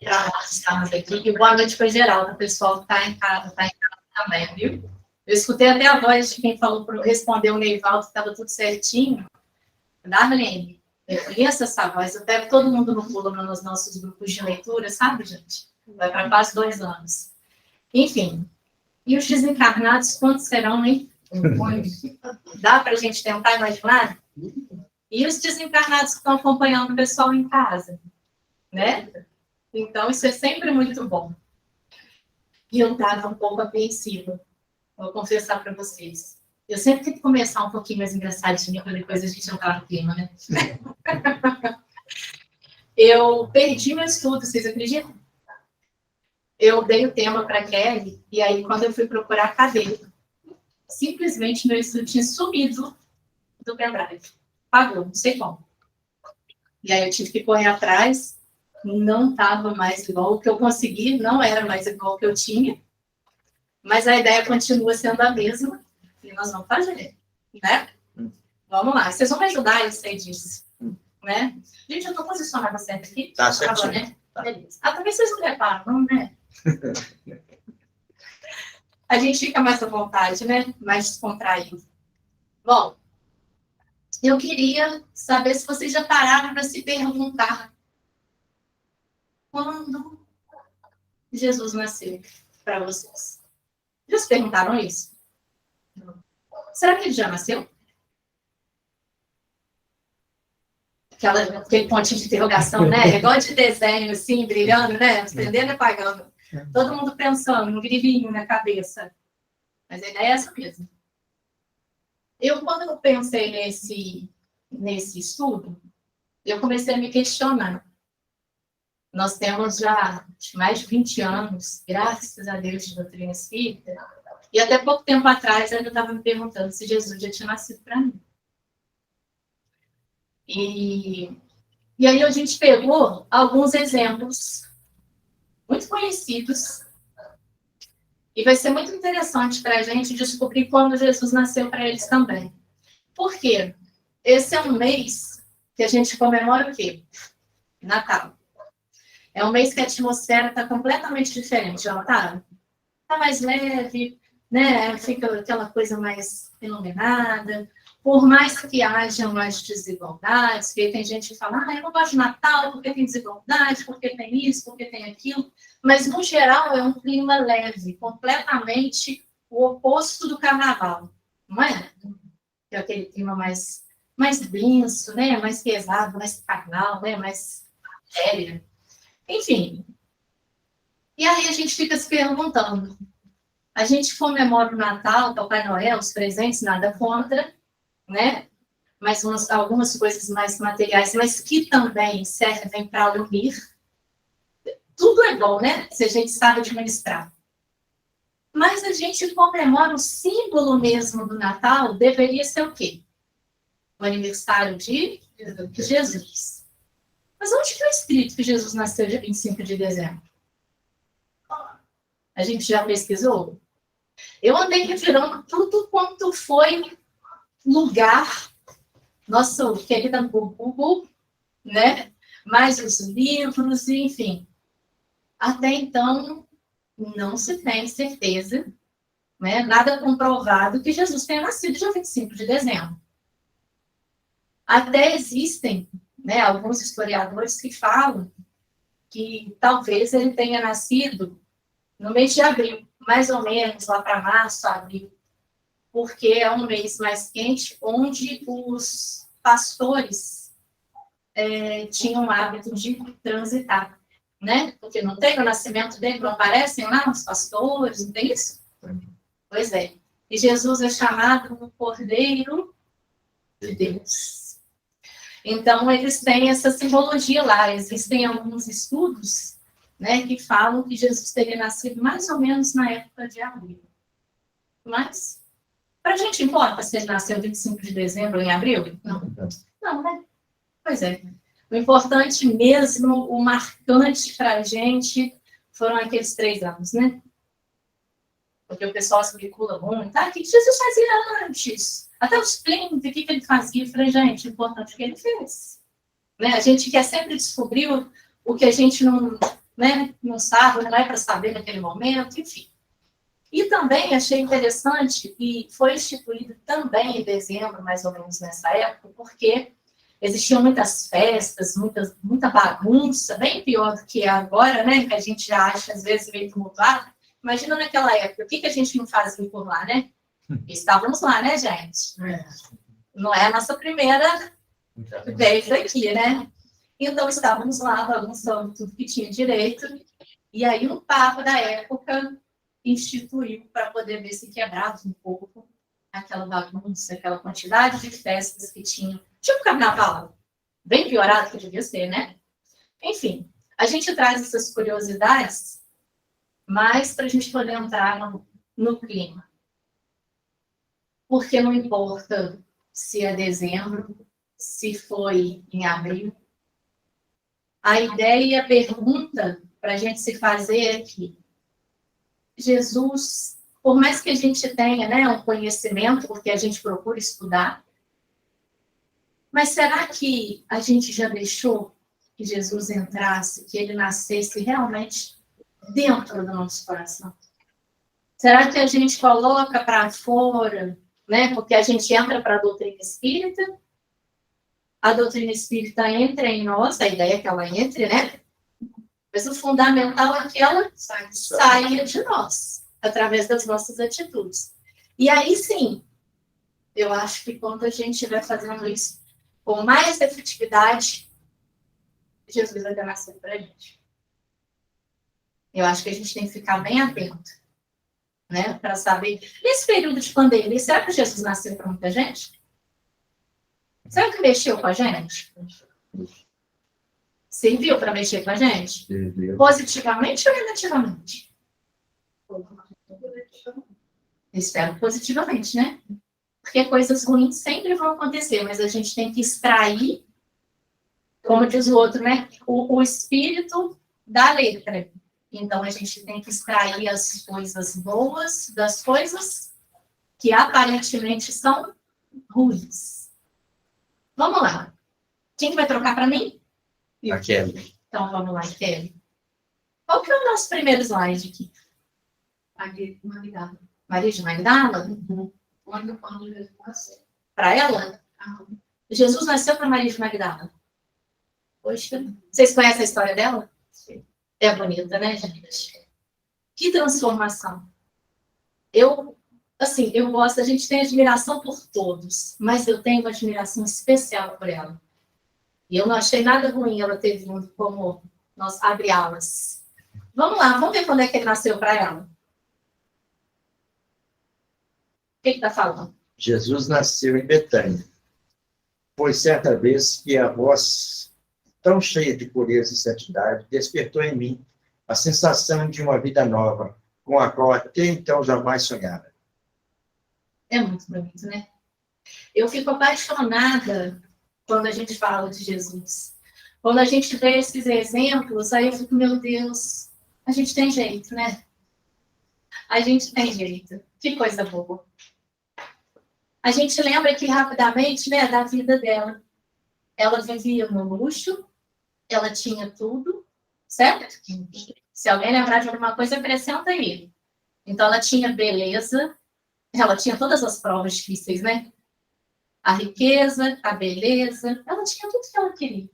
para nós estamos aqui. E boa noite para geral, do pessoal que está em casa também, viu? Eu escutei até a voz de quem falou, respondeu o Neivaldo, que estava tudo certinho. Darlene, eu conheço essa voz, eu pego todo mundo no pulo nos nossos grupos de leitura, sabe, gente? Vai para quase 2 anos. Enfim, e os desencarnados, quantos serão, hein? Dá para a gente tentar imaginar? E os desencarnados que estão acompanhando o pessoal em casa, né? Então, isso é sempre muito bom. E eu estava um pouco apreensiva, vou confessar para vocês. Eu sempre tenho que começar um pouquinho mais engraçadinha, para depois a gente entrar no clima, né? Eu perdi meu estudo, vocês acreditam? Eu dei o tema para a Kelly, e aí, quando eu fui procurar, cadê? Simplesmente meu estudo tinha sumido do pendrive. Pagou, não sei como. E aí eu tive que correr atrás, não estava mais igual o que eu consegui, não era mais igual o que eu tinha, mas a ideia continua sendo a mesma, e nós vamos fazer, né? Vamos lá, vocês vão me ajudar, eu sei disso, né? Gente, eu estou posicionada certo aqui? Tá certo, né? Beleza. Também vocês não reparam, não, né? A gente fica mais à vontade, né? Mais descontraído. Bom, eu queria saber se vocês já pararam para se perguntar quando Jesus nasceu para vocês. Já se perguntaram isso? Será que ele já nasceu? Aquele pontinho de interrogação, né? É igual de desenho, assim, brilhando, né? Acendendo e apagando. Todo mundo pensando, um grilinho na cabeça. Mas a ideia é essa mesmo. Quando eu pensei nesse estudo, eu comecei a me questionar. Nós temos já mais de 20 anos, graças a Deus, de doutrina espírita, e até pouco tempo atrás eu estava me perguntando se Jesus já tinha nascido para mim. E aí a gente pegou alguns exemplos muito conhecidos, e vai ser muito interessante para a gente descobrir quando Jesus nasceu para eles também. Por quê? Esse é um mês que a gente comemora o quê? Natal. É um mês que a atmosfera está completamente diferente, ela está mais leve, né? Fica aquela coisa mais iluminada. Por mais que haja mais desigualdades, que tem gente que fala, eu não gosto de Natal porque tem desigualdade, porque tem isso, porque tem aquilo, mas no geral é um clima leve, completamente o oposto do carnaval, não é? É aquele clima mais denso, né? Mais pesado, mais carnal, né? Mais sério. Enfim. E aí a gente fica se perguntando, a gente comemora o Natal, Papai Noel, os presentes, nada contra, né? Mas algumas coisas mais materiais, mas que também servem para unir. Tudo é bom, né? Se a gente sabe administrar. Mas a gente comemora o símbolo mesmo do Natal, deveria ser o quê? O aniversário de Jesus. Mas onde que é escrito que Jesus nasceu dia 25 de dezembro? A gente já pesquisou? Eu andei revirando tudo quanto foi lugar, nosso querido Google, né? Mais os livros, enfim. Até então, não se tem certeza, né? Nada comprovado que Jesus tenha nascido dia 25 de dezembro. Até existem, né, alguns historiadores que falam que talvez ele tenha nascido no mês de abril, mais ou menos lá para março, abril, porque é um mês mais quente, onde os pastores tinham o hábito de transitar, né? Porque não tem o nascimento dele, não aparecem lá os pastores, não tem isso? Pois é. E Jesus é chamado o Cordeiro de Deus. Então, eles têm essa simbologia lá. Existem alguns estudos, né, que falam que Jesus teria nascido mais ou menos na época de abril. Mas, para a gente importa se ele nasceu 25 de dezembro ou em abril? Não. Não, né? Pois é. O importante mesmo, o marcante para a gente, foram aqueles 3 anos, né? Porque o pessoal especula muito. O que Jesus fazia antes? Até os 30, o que ele fazia? Eu falei, gente, o importante é o que ele fez. Né? A gente quer sempre descobrir o que a gente não né? Não sabe, não é para saber naquele momento, enfim. E também achei interessante, e foi instituído também em dezembro, mais ou menos nessa época, porque existiam muitas festas, muita bagunça, bem pior do que é agora, né? Que a gente já acha, às vezes, meio tumultuado. Imagina naquela época, o que a gente não fazia por lá, né? Estávamos lá, né, gente? Não é a nossa primeira vez aqui, né? Então, estávamos lá, bagunçando tudo que tinha direito. E aí, o Papa da época instituiu para poder ver se quebrava um pouco aquela bagunça, aquela quantidade de festas que tinham. Tipo carnaval, bem piorado que devia ser, né? Enfim, a gente traz essas curiosidades, mas para a gente poder entrar no clima. Porque não importa se é dezembro, se foi em abril. A ideia e a pergunta para a gente se fazer é que Jesus, por mais que a gente tenha, né, um conhecimento, porque a gente procura estudar, mas será que a gente já deixou que Jesus entrasse, que ele nascesse realmente dentro do nosso coração? Será que a gente coloca para fora, né? Porque a gente entra para a doutrina espírita, a doutrina espírita entra em nós, a ideia é que ela entre, né? Mas o fundamental é que ela saia de nós, através das nossas atitudes. E aí sim, eu acho que quando a gente estiver fazendo isso com mais efetividade, Jesus vai dar nascer para a gente. Eu acho que a gente tem que ficar bem atento, né? Para saber. Nesse período de pandemia, será que Jesus nasceu para muita gente? Será que mexeu com a gente? Serviu para mexer com a gente? Positivamente ou negativamente? Espero positivamente, né? Porque coisas ruins sempre vão acontecer, mas a gente tem que extrair, como diz o outro, né? O espírito da letra. Então, a gente tem que extrair as coisas boas das coisas que aparentemente são ruins. Vamos lá. Quem que vai trocar para mim? A Kelly. Então, vamos lá, Kelly. Qual que é o nosso primeiro slide aqui? Maria de Magdala? Para ela? Jesus nasceu para Maria de Magdala. Poxa, vocês conhecem a história dela? Sim. É bonita, né, gente? Que transformação. Eu gosto, a gente tem admiração por todos, mas eu tenho uma admiração especial por ela. E eu não achei nada ruim ela ter vindo como nós abre alas. Vamos lá, vamos ver quando é que ele nasceu para ela. O que está falando? Jesus nasceu em Betânia. Foi certa vez que a voz, tão cheia de pureza e santidade, despertou em mim a sensação de uma vida nova, com a qual até então jamais sonhara. É muito bonito, né? Eu fico apaixonada quando a gente fala de Jesus. Quando a gente vê esses exemplos, aí eu fico, meu Deus, a gente tem jeito, né? A gente tem jeito. Que coisa boa. A gente lembra aqui rapidamente, né, da vida dela. Ela vivia no luxo, ela tinha tudo, certo? Se alguém lembrar de alguma coisa, acrescenta aí. Então, ela tinha beleza, ela tinha todas as provas difíceis, né? A riqueza, a beleza, ela tinha tudo que ela queria.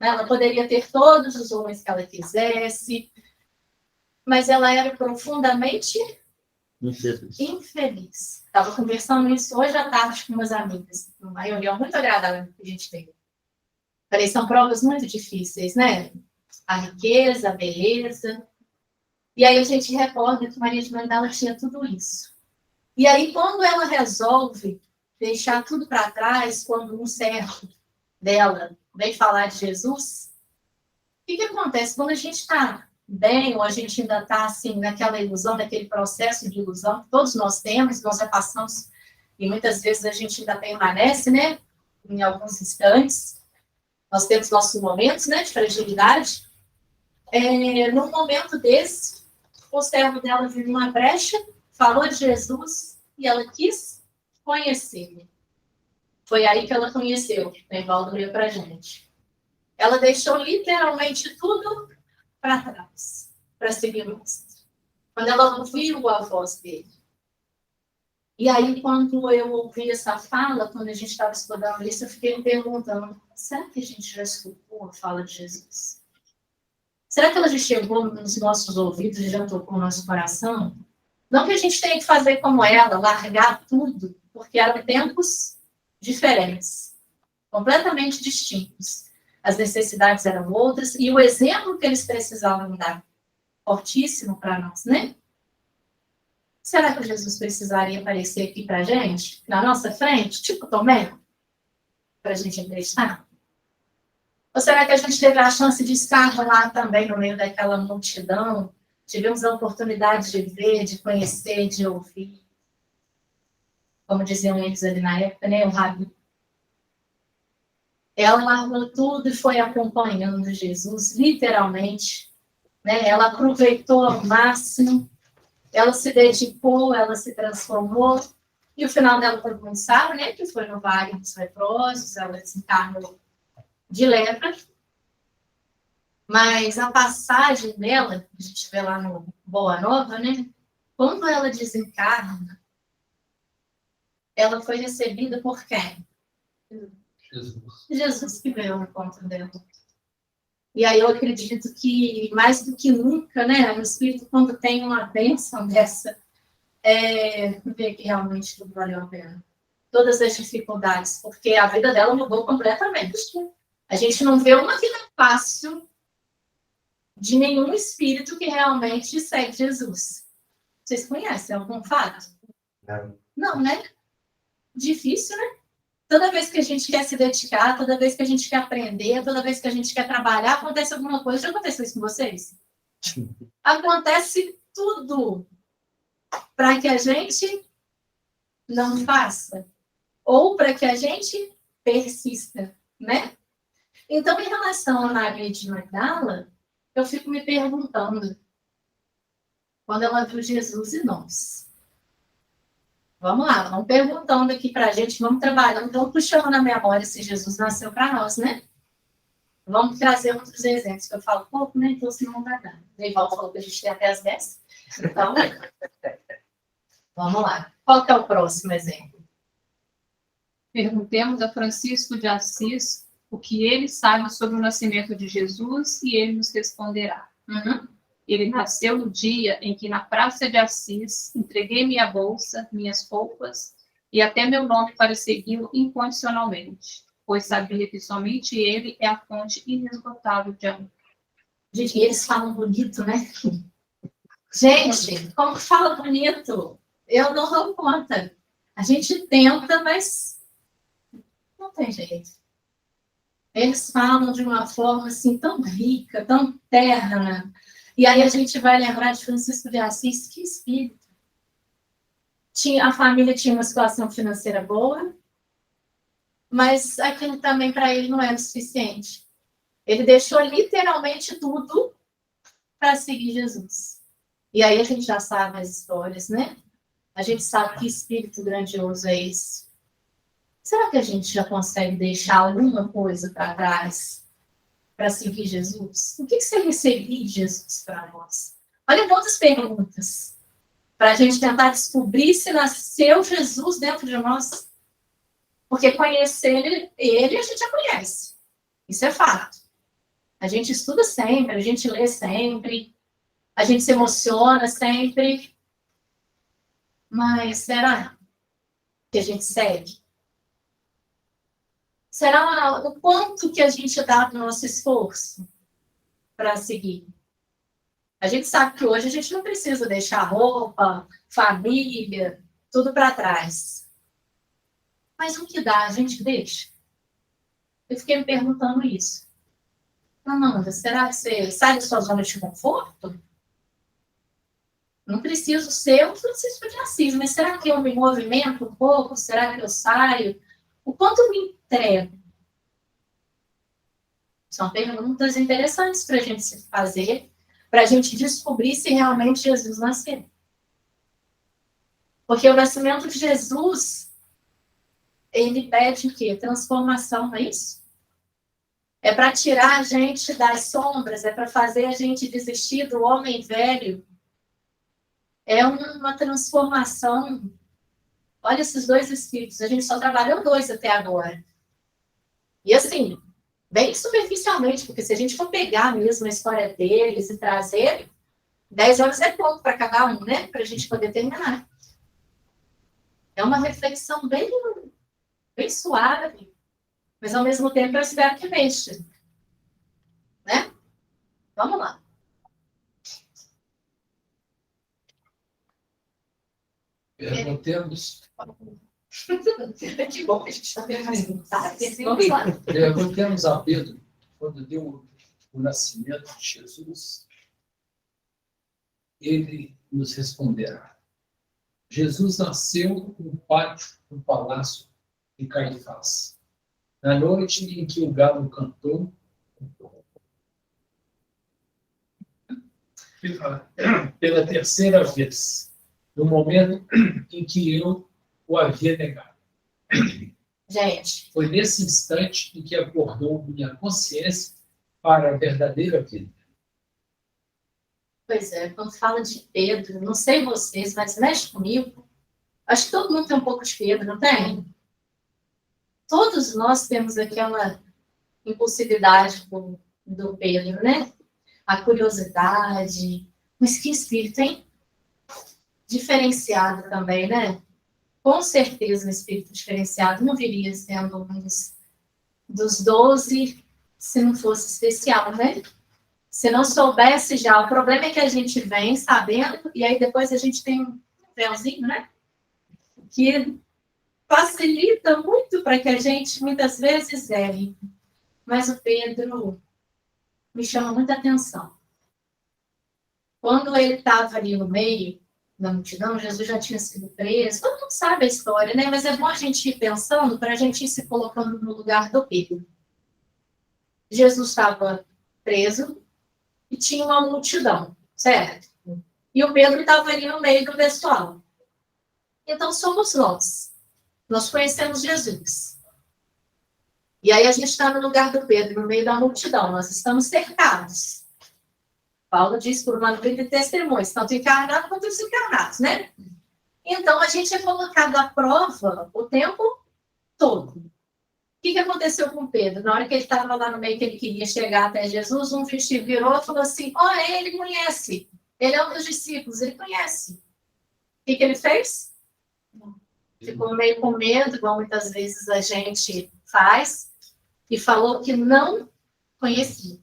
Ela poderia ter todos os homens que ela quisesse, mas ela era profundamente infeliz. Estava conversando isso hoje à tarde com umas amigas, uma reunião muito agradável que a gente teve. Falei, são provas muito difíceis, né? A riqueza, a beleza. E aí a gente recorda que Maria de Magdala tinha tudo isso. E aí, quando ela resolve deixar tudo para trás, quando um servo dela vem falar de Jesus, o que acontece? Quando a gente está bem, ou a gente ainda está assim, naquela ilusão, naquele processo de ilusão que todos nós temos, nós já passamos, e muitas vezes a gente ainda permanece, né? Em alguns instantes, nós temos nossos momentos, né, de fragilidade. Num momento desse, o servo dela viu uma brecha, falou de Jesus, e ela quis conhecê-lo. Foi aí que ela conheceu, o Evaldo leu para a gente. Ela deixou literalmente tudo para trás, para seguir o mestre. Quando ela ouviu a voz dele. E aí, quando eu ouvi essa fala, quando a gente estava estudando isso, eu fiquei me perguntando, será que a gente já escutou a fala de Jesus? Será que ela já chegou nos nossos ouvidos e já tocou no nosso coração? Não que a gente tenha que fazer como ela, largar tudo, porque eram tempos diferentes, completamente distintos. As necessidades eram outras, e o exemplo que eles precisavam dar, fortíssimo para nós, né? Será que Jesus precisaria aparecer aqui para a gente, na nossa frente, tipo Tomé, para a gente acreditar? Ou será que a gente teve a chance de estar lá também no meio daquela multidão? Tivemos a oportunidade de ver, de conhecer, de ouvir. Como diziam eles ali na época, né? O Rabi. Ela largou tudo e foi acompanhando Jesus, literalmente. Né? Ela aproveitou ao máximo. Ela se dedicou, ela se transformou. E o final dela, todo mundo sabe, né? Que foi no Vale dos Leprosos. Ela desencarnou de lepra. Mas a passagem dela, a gente vê lá no Boa Nova, né? Quando ela desencarna, ela foi recebida por quem? Jesus que veio ao encontro dela. E aí eu acredito que, mais do que nunca, né? O Espírito, quando tem uma bênção dessa, vê que realmente tudo valeu a pena. Todas as dificuldades, porque a vida dela mudou completamente. A gente não vê uma vida fácil de nenhum espírito que realmente segue Jesus. Vocês conhecem algum fato? Não, né? Difícil, né? Toda vez que a gente quer se dedicar, toda vez que a gente quer aprender, toda vez que a gente quer trabalhar, acontece alguma coisa. Já aconteceu isso com vocês? Acontece tudo para que a gente não faça. Ou para que a gente persista, né? Então, em relação a Maria de Magdala, eu fico me perguntando, quando ela viu Jesus e nós. Vamos lá, vamos perguntando aqui para a gente, vamos trabalhando, vamos puxando na memória se Jesus nasceu para nós, né? Vamos trazer outros exemplos, que eu falo pouco, né? Então, senão não vai dar. O Eivaldo falou que a gente tem até as 10. Então, vamos lá. Qual que é o próximo exemplo? Perguntemos a Francisco de Assis o que ele sabe sobre o nascimento de Jesus e ele nos responderá. Ele nasceu no dia em que, na Praça de Assis, entreguei minha bolsa, minhas roupas e até meu nome para segui-lo incondicionalmente, pois sabia que somente ele é a fonte inesgotável de amor. Gente, eles falam bonito, né? Gente, como fala bonito? Eu não dou conta. A gente tenta, mas não tem jeito. Eles falam de uma forma assim tão rica, tão terna. E aí a gente vai lembrar de Francisco de Assis, que espírito. A família tinha uma situação financeira boa, mas aquilo também para ele não era o suficiente. Ele deixou literalmente tudo para seguir Jesus. E aí a gente já sabe as histórias, né? A gente sabe que espírito grandioso é esse. Será que a gente já consegue deixar alguma coisa para trás para seguir Jesus? O que seria seguir Jesus para nós? Olha quantas perguntas para a gente tentar descobrir se nasceu Jesus dentro de nós. Porque conhecer ele a gente já conhece. Isso é fato. A gente estuda sempre, a gente lê sempre, a gente se emociona sempre. Mas será que a gente segue? Será o quanto que a gente dá do nosso esforço para seguir? A gente sabe que hoje a gente não precisa deixar roupa, família, tudo para trás. Mas o que dá, a gente deixa? Eu fiquei me perguntando isso. Amanda, será que você sai da sua zona de conforto? Não preciso ser um Francisco de Assis, mas será que eu me movimento um pouco? Será que eu saio? O quanto eu me entrego? São perguntas interessantes para a gente se fazer, para a gente descobrir se realmente Jesus nasceu. Porque o nascimento de Jesus, ele pede o quê? Transformação, não é isso? É para tirar a gente das sombras, é para fazer a gente desistir do homem velho. É uma transformação. Olha esses dois espíritos, a gente só trabalhou 2 até agora. E assim, bem superficialmente, porque se a gente for pegar mesmo a história deles e trazer, 10 horas é pouco para cada um, né? Para a gente poder terminar. É uma reflexão bem suave, mas ao mesmo tempo eu espero que mexa. Né? Vamos lá. Perguntemos. Que bom que a gente está perguntando. Vamos lá. Perguntemos a Pedro, quando deu o nascimento de Jesus, ele nos responderá. Jesus nasceu no pátio do palácio de Caifás. Na noite em que o galo cantou, pela terceira vez, no momento em que eu o havia negado. Gente. Foi nesse instante em que acordou minha consciência para a verdadeira vida. Pois é, quando fala de Pedro, não sei vocês, mas mexe comigo. Acho que todo mundo tem um pouco de Pedro, não tem? Todos nós temos aquela impulsividade do Pedro, né? A curiosidade. Mas que espírito, hein? Diferenciado também, né? Com certeza um espírito diferenciado não viria sendo um dos 12 se não fosse especial, né? Se não soubesse já, o problema é que a gente vem sabendo, e aí depois a gente tem um véuzinho, né? Que facilita muito para que a gente, muitas vezes, erre. Mas o Pedro me chama muita atenção. Quando ele estava ali no meio da multidão, Jesus já tinha sido preso, todo mundo sabe a história, né? Mas é bom a gente ir pensando para a gente ir se colocando no lugar do Pedro. Jesus estava preso e tinha uma multidão, certo? E o Pedro estava ali no meio do pessoal. Então, somos nós. Nós conhecemos Jesus. E aí a gente está no lugar do Pedro, no meio da multidão. Nós estamos cercados. Paulo diz por uma nuvem de testemunhos, tanto encarnados quanto desencarnados, né? Então, a gente é colocado à prova o tempo todo. O que aconteceu com Pedro? Na hora que ele estava lá no meio, que ele queria chegar até Jesus, um vestido virou e falou assim, ele conhece. Ele é um dos discípulos, ele conhece. O que ele fez? Ficou meio com medo, igual muitas vezes a gente faz, e falou que não conhecia.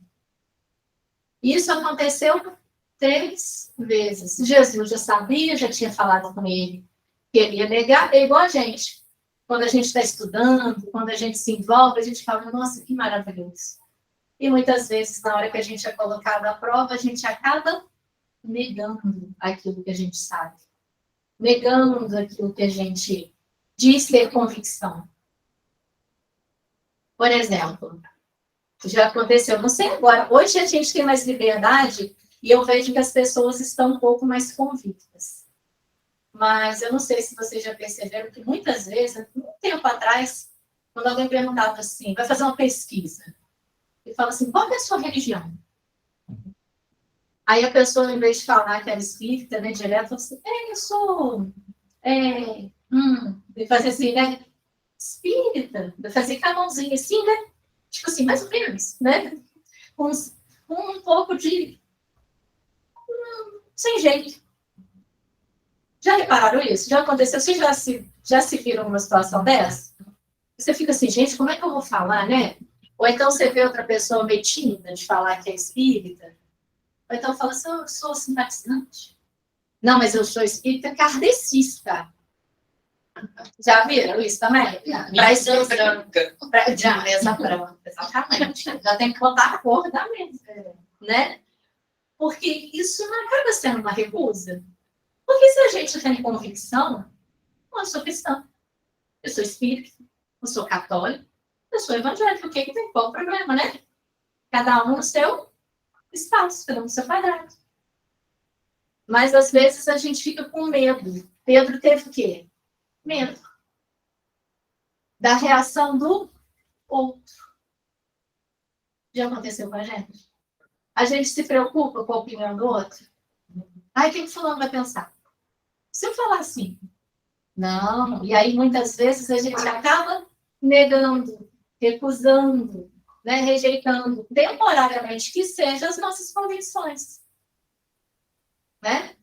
Isso aconteceu 3 vezes. Jesus já sabia, já tinha falado com ele que ele ia negar, é igual a gente. Quando a gente está estudando, quando a gente se envolve, a gente fala, nossa, que maravilhoso. E muitas vezes, na hora que a gente é colocado à prova, a gente acaba negando aquilo que a gente sabe. Negando aquilo que a gente diz ter convicção. Por exemplo, já aconteceu, não sei agora, hoje a gente tem mais liberdade e eu vejo que as pessoas estão um pouco mais convictas. Mas eu não sei se vocês já perceberam que muitas vezes, um tempo atrás, quando alguém perguntava assim, vai fazer uma pesquisa, e fala assim, qual é a sua religião? Aí a pessoa, em vez de falar que era espírita, né, direto, fala assim, eu sou... de fazer assim, né? Espírita, de fazer com a mãozinha assim, né? Tipo assim, mais ou menos, né? Um pouco de... sem jeito. Já repararam isso? Já aconteceu? Vocês já se viram numa situação dessa? Você fica assim, gente, como é que eu vou falar, né? Ou então você vê outra pessoa meio tímida de falar que é espírita. Ou então fala assim, eu sou simpatizante. Não, mas eu sou espírita kardecista. Já viram isso também? Mesa branca. Já, mesa branca, exatamente. Já tem que botar a cor da mesa, né? Porque isso não acaba sendo uma recusa. Porque se a gente tem convicção, eu sou cristã, eu sou espírita, eu sou católico, eu sou evangélico, o que tem? Qual o problema, né? Cada um no seu espaço, cada um no seu quadrado. Mas às vezes a gente fica com medo. Pedro teve o quê? Medo da reação do outro. Já aconteceu com a gente? A gente se preocupa com a opinião do outro? Ai, o que o fulano vai pensar? Se eu falar assim, não. E aí, muitas vezes, a gente acaba negando, recusando, né, rejeitando, temporariamente, que sejam as nossas convicções. Né?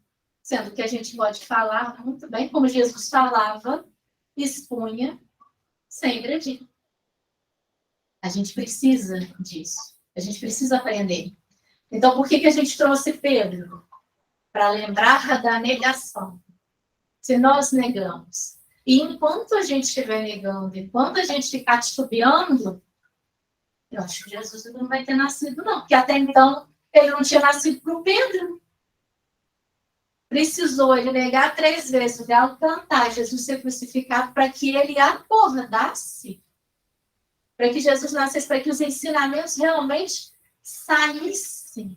Sendo que a gente pode falar muito bem, como Jesus falava, expunha, sem agredir. A gente precisa disso. A gente precisa aprender. Então, por que a gente trouxe Pedro? Para lembrar da negação. Se nós negamos, e enquanto a gente estiver negando, enquanto a gente ficar titubeando, eu acho que Jesus não vai ter nascido, não. Porque até então, ele não tinha nascido para o Pedro. Precisou ele negar 3 vezes, o galo cantar, Jesus ser crucificado, para que ele acordasse. Para que Jesus nascesse, para que os ensinamentos realmente saíssem.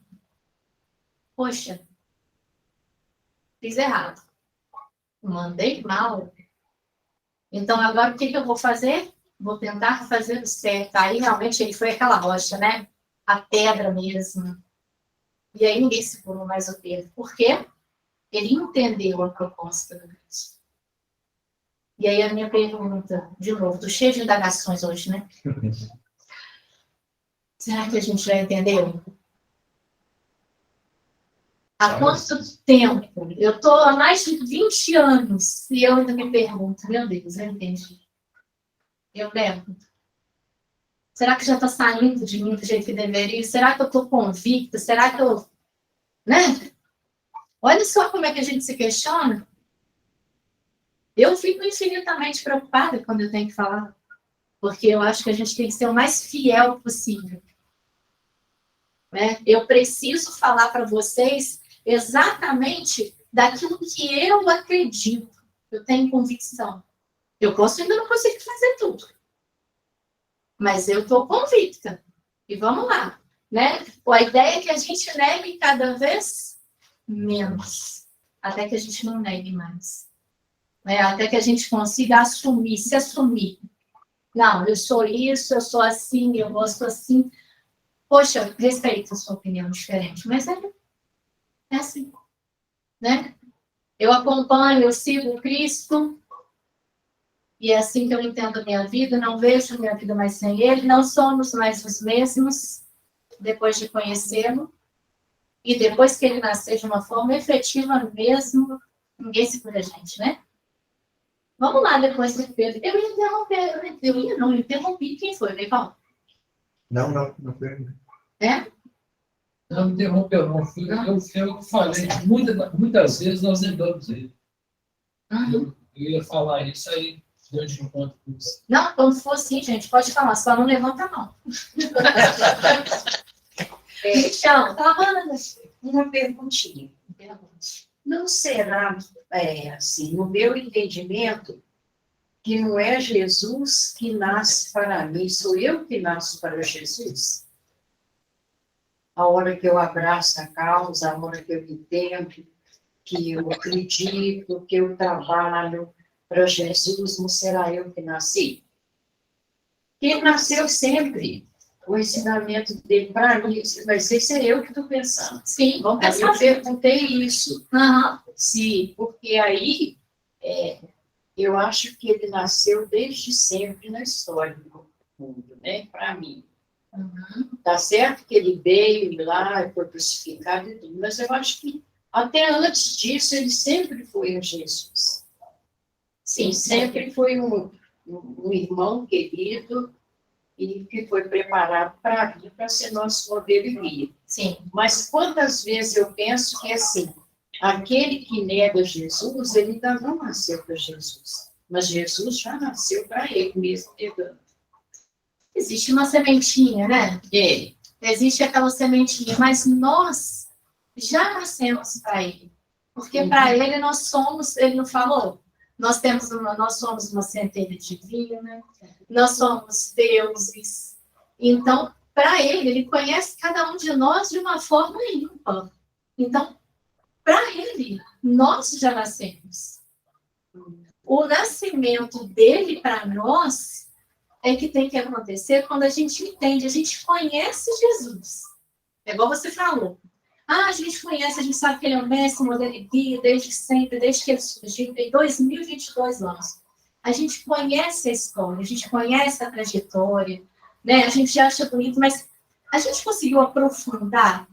Poxa, fiz errado. Mandei mal. Então, agora o que eu vou fazer? Vou tentar fazer o certo. Aí, realmente, ele foi aquela rocha, né? A pedra mesmo. E aí, ninguém segurou mais o Pedro. Por quê? Ele entendeu a proposta do Cristo. E aí, a minha pergunta, de novo, estou cheia de indagações hoje, né? Será que a gente já entendeu? Há quanto tempo? Eu estou há mais de 20 anos e eu ainda me pergunto, meu Deus, eu entendi. Eu lembro. Será que já está saindo de mim do jeito que deveria? Será que eu estou convicta? Será que eu... Né? Olha só como é que a gente se questiona. Eu fico infinitamente preocupada quando eu tenho que falar. Porque eu acho que a gente tem que ser o mais fiel possível. Né? Eu preciso falar para vocês exatamente daquilo que eu acredito. Eu tenho convicção. Eu posso ainda não conseguir fazer tudo. Mas eu estou convicta. E vamos lá. Né? A ideia é que a gente negue cada vez menos. Até que a gente não negue mais. Né? Até que a gente consiga assumir, se assumir. Não, eu sou isso, eu sou assim, eu gosto assim. Poxa, respeito a sua opinião diferente. Mas é assim. Né? Eu acompanho, eu sigo o Cristo. E é assim que eu entendo a minha vida. Não vejo a minha vida mais sem Ele. Não somos mais os mesmos depois de conhecê-lo. E depois que ele nascer de uma forma efetiva mesmo, ninguém segura a gente, né? Vamos lá, depois de Pedro. Eu ia interromper, eu interrompi. Quem foi, Leivão? Não foi. É? Não me interrompeu, não. Eu falei, muitas vezes nós negamos ele. Eu ia falar isso aí, deu de encontro com isso. Não, quando for assim, gente, pode falar, só não levanta a mão. Então, Uma perguntinha. Não será, assim, no meu entendimento, que não é Jesus que nasce para mim, sou eu que nasço para Jesus? A hora que eu abraço a causa, a hora que eu entendo, que eu acredito, que eu trabalho para Jesus, não será eu que nasci? Ele nasceu sempre. O ensinamento dele para mim, mas esse é eu que estou pensando. sim, vamos Aí pensar. eu perguntei isso. Uhum. Sim, porque aí eu acho que ele nasceu desde sempre na história do mundo, né? Para mim. Tá certo que ele veio lá, foi crucificado e tudo, mas eu acho que até antes disso ele sempre foi um Jesus. Sim, sempre foi um irmão querido e que foi preparado para vir para ser nosso modelo e guia. Sim. Mas quantas vezes eu penso que assim, aquele que nega Jesus, ele ainda não nasceu para Jesus, mas Jesus já nasceu para ele mesmo negando. Existe uma sementinha, né? Existe aquela sementinha, mas nós já nascemos para ele. Porque para ele nós somos, ele não falou, nós somos uma centelha divina, nós somos deuses. Então, para ele conhece cada um de nós de uma forma ímpar. Então, para ele, nós já nascemos. O nascimento dele para nós é que tem que acontecer quando a gente entende, a gente conhece Jesus. É igual você falou. A gente conhece, a gente sabe que ele é o mestre, modelo e guia, desde sempre, desde que ele surgiu, tem 2022 anos. A gente conhece a história, a gente conhece a trajetória, né? A gente acha bonito, mas a gente conseguiu aprofundar,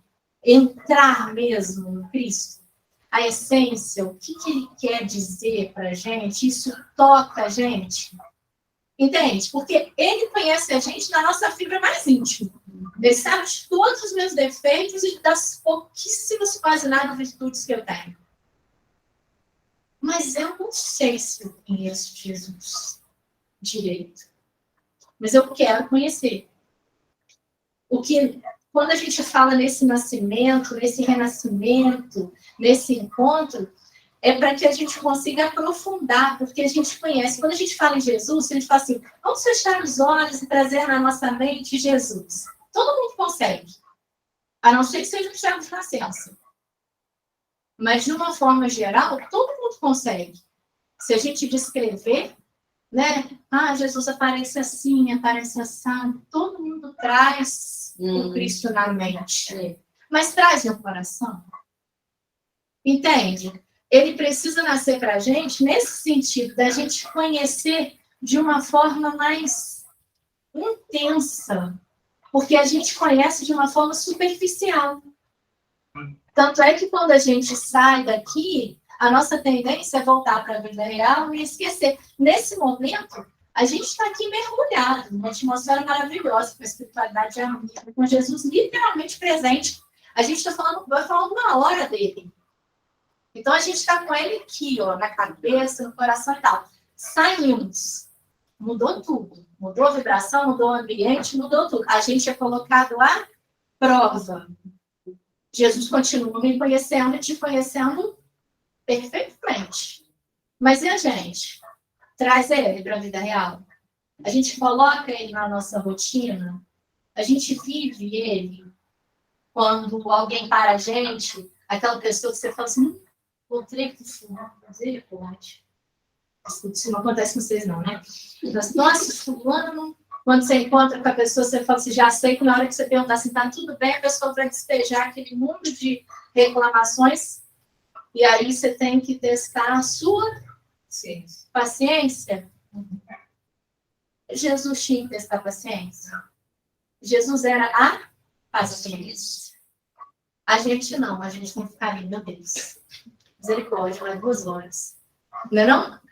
entrar mesmo no Cristo? A essência, o que ele quer dizer para a gente, isso toca a gente. Entende? Porque ele conhece a gente na nossa fibra mais íntima. Ele sabe de todos os meus defeitos e das pouquíssimas, quase nada, virtudes que eu tenho. Mas eu não sei se eu conheço Jesus direito. Mas eu quero conhecer. Quando a gente fala nesse nascimento, nesse renascimento, nesse encontro, é para que a gente consiga aprofundar, porque a gente conhece. Quando a gente fala em Jesus, a gente fala assim, vamos fechar os olhos e trazer na nossa mente Jesus. Todo mundo consegue, a não ser que seja um servo de nascença. Mas, de uma forma geral, todo mundo consegue. Se a gente descrever, né? Jesus aparece assim, aparece assim. Todo mundo traz o Cristo na mente. Mas traz no coração. Entende? Ele precisa nascer para a gente nesse sentido, da gente conhecer de uma forma mais intensa. Porque a gente conhece de uma forma superficial. Tanto é que quando a gente sai daqui, a nossa tendência é voltar para a vida real e esquecer. Nesse momento, a gente está aqui mergulhado numa atmosfera maravilhosa, com a espiritualidade de amigo, com Jesus literalmente presente. A gente vai falando uma hora dele. Então, a gente está com ele aqui, ó, na cabeça, no coração e tal. Saímos. Mudou tudo. Mudou a vibração, mudou o ambiente, mudou tudo. A gente é colocado à prova. Jesus continua me conhecendo e te conhecendo perfeitamente. Mas e a gente? Traz ele para a vida real. A gente coloca ele na nossa rotina. A gente vive ele. Quando alguém para a gente, aquela pessoa que você fala assim, encontrei com o fulano, misericórdia. Isso não acontece com vocês não, né? Nossa, fulano, quando você encontra com a pessoa, você fala assim, já sei que na hora que você perguntar assim, tá tudo bem, a pessoa vai despejar aquele mundo de reclamações, e aí você tem que testar a sua paciência. Jesus tinha que testar a paciência. Jesus era a paciência. A gente não, a gente tem que ficar ali, meu Deus. Misericórdia, vai 2 horas. Não é não?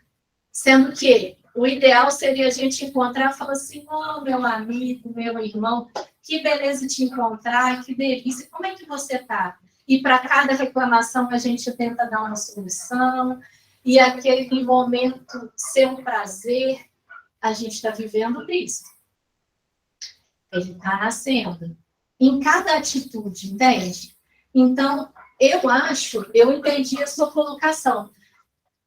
Sendo que o ideal seria a gente encontrar e falar assim, meu amigo, meu irmão, que beleza te encontrar, que delícia, como é que você está? E para cada reclamação a gente tenta dar uma solução, e aquele momento ser um prazer, a gente está vivendo isso. Ele está nascendo. Em cada atitude, entende? Então, eu entendi a sua colocação,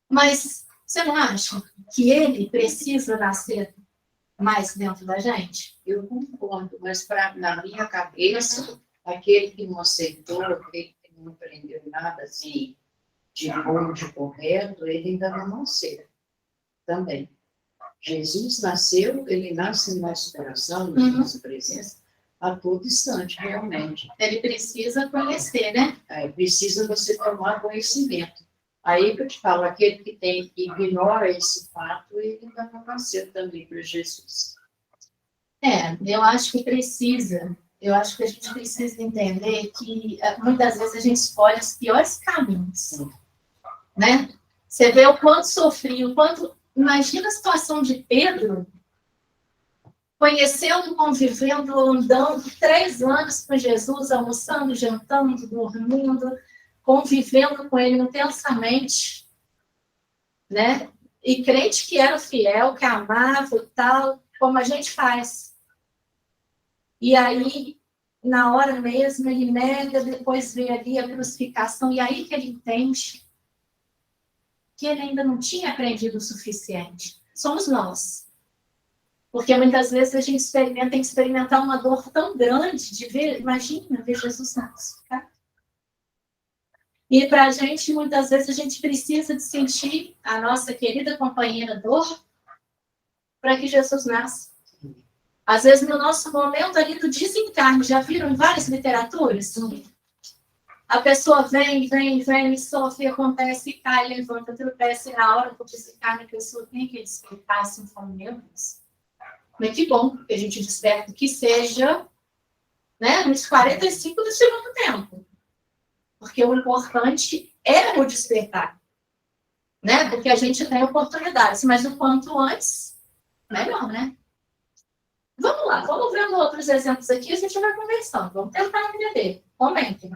mas você não acha que ele precisa nascer mais dentro da gente? Eu concordo, mas na minha cabeça, aquele que não aceitou, aquele que não aprendeu nada assim, de bom, de correto, ele ainda não nasceu também. Jesus nasceu, ele nasce no nosso coração, na nossa presença, a todo instante, realmente. Ele precisa conhecer, né? Precisa você tomar conhecimento. Aí que eu te falo, aquele que ignora esse fato, ele ainda não nasceu também para Jesus. Eu acho que precisa. Eu acho que a gente precisa entender que muitas vezes a gente escolhe os piores caminhos. Né? Você vê o quanto sofreu, o quanto... Imagina a situação de Pedro, conhecendo, convivendo, andando 3 anos com Jesus, almoçando, jantando, dormindo, convivendo com ele intensamente, né? E crente que era fiel, que amava e tal, como a gente faz. E aí, na hora mesmo, ele nega, depois vê ali a crucificação, e aí que ele entende que ele ainda não tinha aprendido o suficiente. Somos nós. Porque muitas vezes a gente tem que experimentar uma dor tão grande de ver, imagina, ver Jesus crucificado. E para a gente, muitas vezes, a gente precisa de sentir a nossa querida companheira dor para que Jesus nasça. Às vezes, no nosso momento ali do desencarne, já viram em várias literaturas? A pessoa vem, sofre, acontece, cai, levanta, tropeça, e na hora do desencarne, a pessoa tem que despertar, assim, como meu Deus. Mas que bom que a gente desperta, que seja, né, nos 45 do segundo tempo. Porque o importante é o despertar, né? Porque a gente tem oportunidades, mas o quanto antes, melhor, né? Vamos lá, vamos vendo outros exemplos aqui, a gente vai conversando. Vamos tentar entender. Comentem.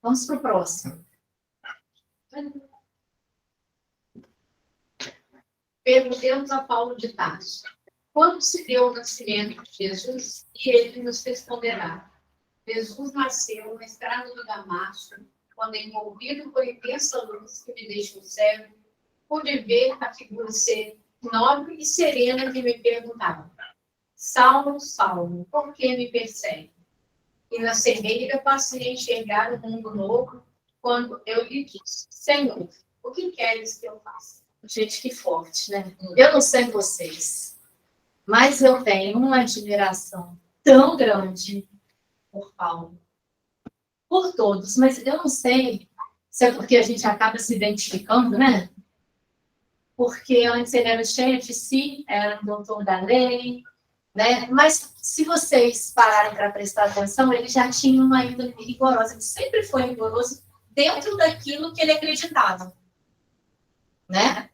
Vamos para o próximo. Perguntemos a Paulo de Tarso: quando se deu o nascimento de Jesus? E ele nos responderá: Jesus nasceu na estrada do Damasco, quando, envolvido por intensa luz que me deixou cego, pude ver a figura ser nobre e serena que me perguntava: Saulo, Saulo, por que me persegue? E na cegueira passei a enxergar um mundo novo, quando eu lhe disse: Senhor, o que queres que eu faça? Gente, que forte, né? Eu não sei vocês, mas eu tenho uma admiração tão grande por Paulo, por todos, mas eu não sei se é porque a gente acaba se identificando, né? Porque antes ele era cheio de si, era um doutor da lei, né? Mas se vocês pararem para prestar atenção, ele já tinha uma índole rigorosa, ele sempre foi rigoroso dentro daquilo que ele acreditava, né?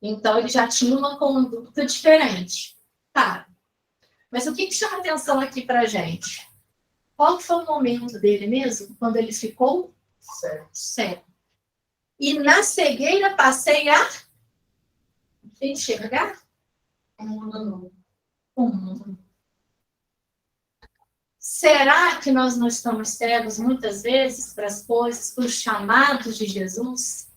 Então, ele já tinha uma conduta diferente. Tá. Mas o que chama atenção aqui para a gente? Qual foi o momento dele mesmo? Quando ele ficou cego. E na cegueira passei a enxergar um mundo novo. Um mundo. Será que nós não estamos cegos muitas vezes para as coisas, para os chamados de Jesus?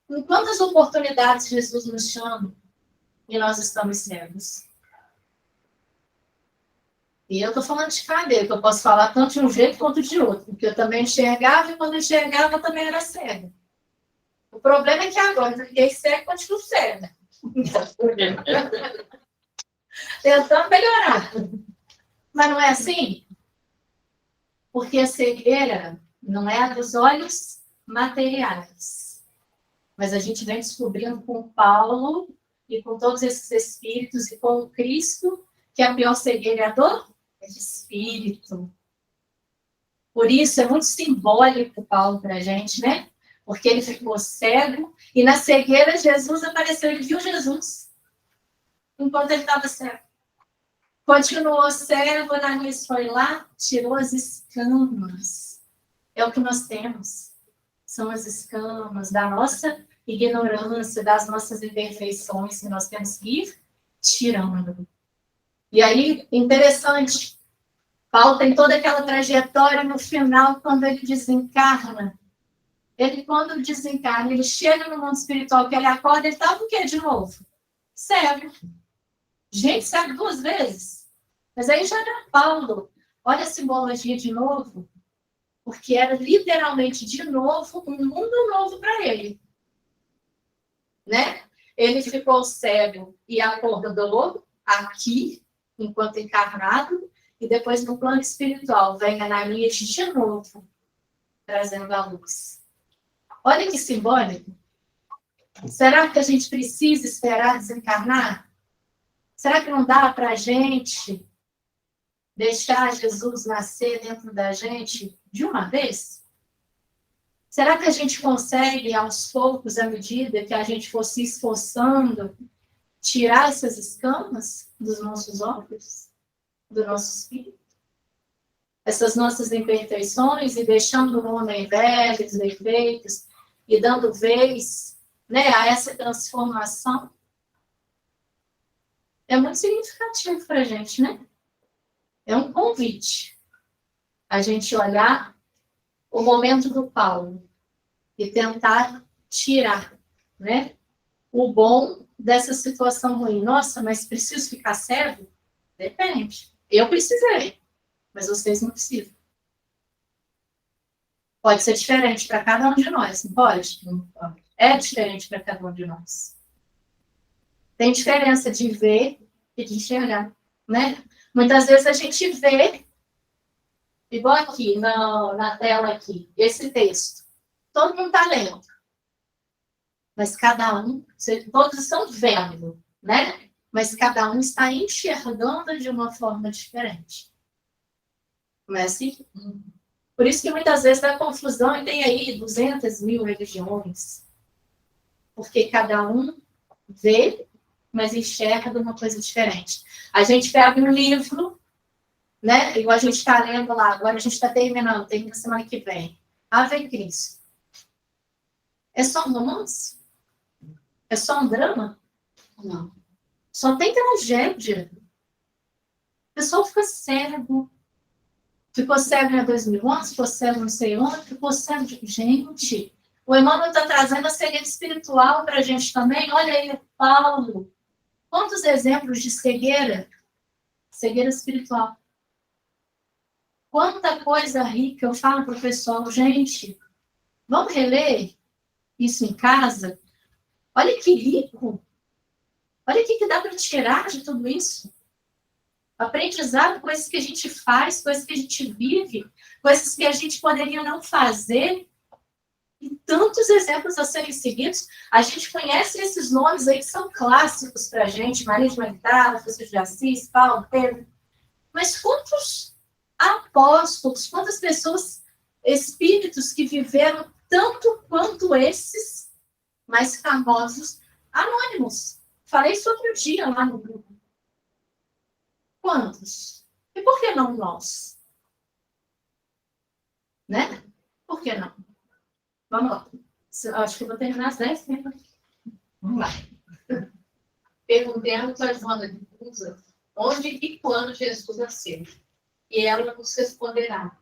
Em quantas oportunidades Jesus nos chama e nós estamos cegos? E eu estou falando de cadeia, que eu posso falar tanto de um jeito quanto de outro, porque eu também enxergava e quando eu enxergava eu também era cega. O problema é que agora eu fiquei cega e continuo cega. Tentando melhorar. Mas não é assim? Porque a cegueira não é a dos olhos materiais. Mas a gente vem descobrindo com Paulo e com todos esses espíritos e com o Cristo que a pior cegueira é a dor de espírito. Por isso é muito simbólico Paulo para a gente, né? Porque ele ficou cego e na cegueira Jesus apareceu, ele viu Jesus enquanto ele estava cego. Continuou cego, Ananias foi lá, tirou as escamas. É o que nós temos. São as escamas da nossa ignorância, das nossas imperfeições que nós temos que ir tirando. E aí, interessante, Paulo tem toda aquela trajetória no final, quando ele desencarna. Ele, quando desencarna, ele chega no mundo espiritual, que ele acorda, ele estava o quê de novo? Cego. Gente, cego 2 vezes. Mas aí já era Paulo. Olha a simbologia de novo. Porque era literalmente, de novo, um mundo novo para ele. Né? Ele ficou cego e acordou aqui, enquanto encarnado, e depois no plano espiritual vem Ananias de novo, trazendo a luz. Olha que simbólico. Será que a gente precisa esperar desencarnar? Será que não dá para a gente deixar Jesus nascer dentro da gente de uma vez? Será que a gente consegue, aos poucos, à medida que a gente for se esforçando, tirar essas escamas dos nossos olhos, do nosso espírito? Essas nossas imperfeições e deixando o homem velho, os defeitos, e dando vez, né, a essa transformação? É muito significativo para a gente, né? É um convite a gente olhar o momento do Paulo e tentar tirar, né, o bom dessa situação ruim. Nossa, mas preciso ficar cego? Depende. Eu precisei, mas vocês não precisam. Pode ser diferente para cada um de nós, não pode? É diferente para cada um de nós. Tem diferença de ver e de enxergar, né? Muitas vezes a gente vê, igual aqui na tela aqui, esse texto. Todo mundo está lendo. Mas cada um, todos estão vendo, né? Mas cada um está enxergando de uma forma diferente. Não é assim? Por isso que muitas vezes dá confusão e tem aí 200.000 religiões. Porque cada um vê, mas enxerga de uma coisa diferente. A gente pega um livro, né? Igual a gente está lendo lá, agora a gente está terminando, termina semana que vem. Ave Cristo. É só um romance? É só um drama? Não. Só tem tragédia. O pessoal fica cego. Ficou cego em 2000 anos, ficou cego não sei onde, ficou cego de... Gente, o Emmanuel está trazendo a cegueira espiritual para a gente também. Olha aí, Paulo. Quantos exemplos de cegueira? Cegueira espiritual. Quanta coisa rica. Eu falo para o pessoal, gente, vamos reler isso em casa? Olha que rico. Olha o que dá para tirar de tudo isso. Aprendizado, coisas que a gente faz, coisas que a gente vive, coisas que a gente poderia não fazer. E tantos exemplos a serem seguidos. A gente conhece esses nomes aí que são clássicos para a gente. Maria de Magdala, Francisco de Assis, Paulo, Pedro. Mas quantos apóstolos, quantas pessoas, espíritos que viveram tanto quanto esses mais famosos, anônimos. Falei isso outro dia lá no grupo. Quantos? E por que não nós? Né? Por que não? Vamos lá. Acho que eu vou terminar às 10, né? Vamos lá. Perguntemos a Joana de Cusa onde e quando Jesus nasceu. E ela nos responderá.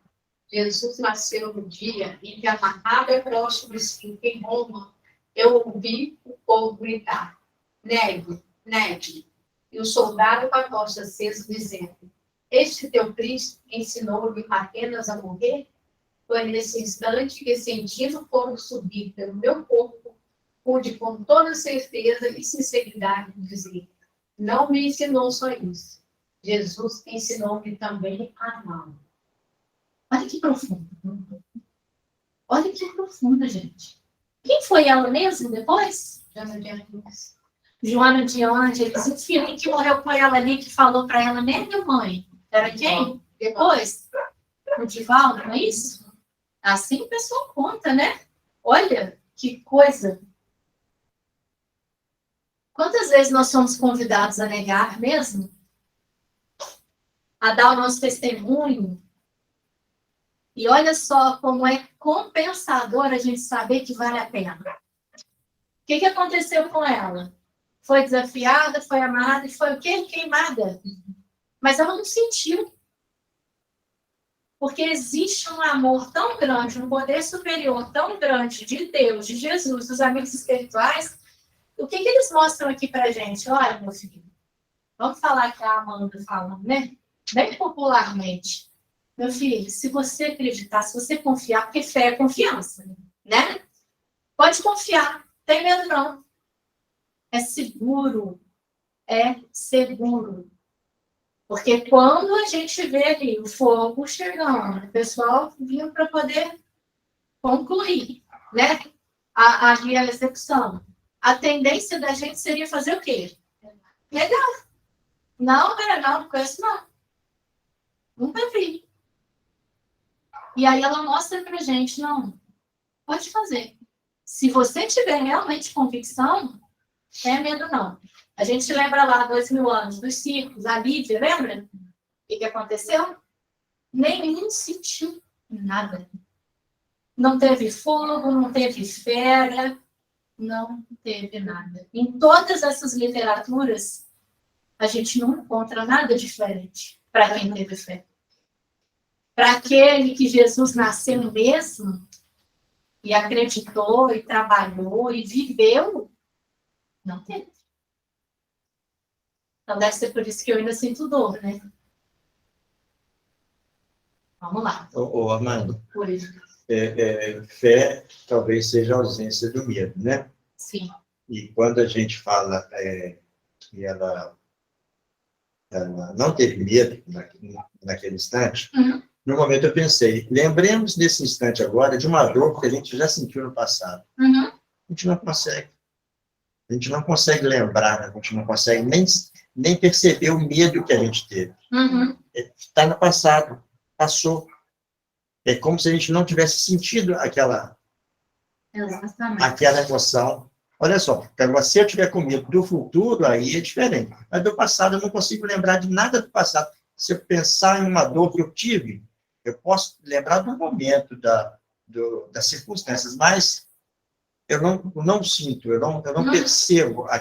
Jesus nasceu no dia em que amarrado e próximo em Roma, eu ouvi o povo gritar, neve, neve, e o soldado com a tocha acesa dizendo, este teu Cristo ensinou-me apenas a morrer? Foi nesse instante que, sentindo o fogo subir pelo meu corpo, pude com toda certeza e sinceridade dizer, não me ensinou só isso. Jesus ensinou-me também a amar. Olha que profundo. Olha que profunda, gente. Quem foi ela mesmo depois? Joana de Ângeles, o filho que morreu com ela ali, que falou para ela, né, minha mãe? Era quem? Depois? O Divaldo, não é isso? Assim o pessoal conta, né? Olha, que coisa. Quantas vezes nós somos convidados a negar mesmo? A dar o nosso testemunho? E olha só como é compensador a gente saber que vale a pena. O que aconteceu com ela? Foi desafiada, foi amarrada e foi o quê? Queimada. Mas ela não sentiu. Porque existe um amor tão grande, um poder superior tão grande de Deus, de Jesus, dos amigos espirituais. O que eles mostram aqui pra gente? Olha, meu filho, vamos falar que a Amanda fala, né? Bem popularmente. Meu filho, se você acreditar, se você confiar, porque fé é confiança, né? Pode confiar, não tem medo não. É seguro. É seguro. Porque quando a gente vê ali o fogo chegando, o pessoal vinha para poder concluir, né? A execução. A tendência da gente seria fazer o quê? Legal. Não conheço não. Nunca vi. E aí ela mostra pra gente, não, pode fazer. Se você tiver realmente convicção, não é medo não. A gente lembra lá, 2000 anos, dos circos, a Lídia, lembra? O que aconteceu? Nenhum sentiu nada. Não teve fogo, não teve fera, não teve nada. Em todas essas literaturas, a gente não encontra nada diferente para quem teve fé. Para aquele que Jesus nasceu mesmo, e acreditou, e trabalhou, e viveu, não teve. Então, deve ser por isso que eu ainda sinto dor, né? Vamos lá. Ô, Armando, Por isso. fé talvez seja a ausência do medo, né? Sim. E quando a gente fala que ela ela não teve medo naquele instante, Uhum. no momento eu pensei, lembremos nesse instante agora de uma dor que a gente já sentiu no passado. Uhum. A gente não consegue. A gente não consegue lembrar, a gente não consegue nem perceber o medo que a gente teve. Uhum. Está no passado, passou. É como se a gente não tivesse sentido aquela Exatamente. emoção. Olha só, se eu tiver com medo do futuro, aí é diferente. Mas do passado, eu não consigo lembrar de nada do passado. Se eu pensar em uma dor que eu tive, eu posso lembrar do momento, das circunstâncias, mas eu não sinto, eu não percebo a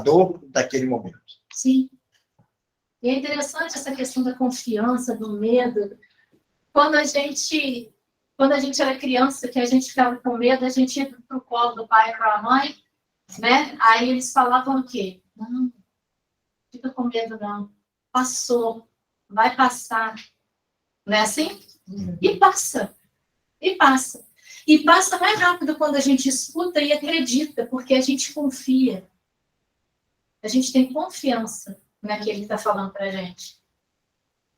dor daquele momento. Sim. E é interessante essa questão da confiança, do medo. Quando a gente era criança, que a gente ficava com medo, a gente ia para o colo do pai e da mãe, né? Aí eles falavam o quê? Não, fica com medo não. Passou, vai passar. Não é assim? E passa. E passa. E passa mais rápido quando a gente escuta e acredita, porque a gente confia. A gente tem confiança naquele que está falando para a gente.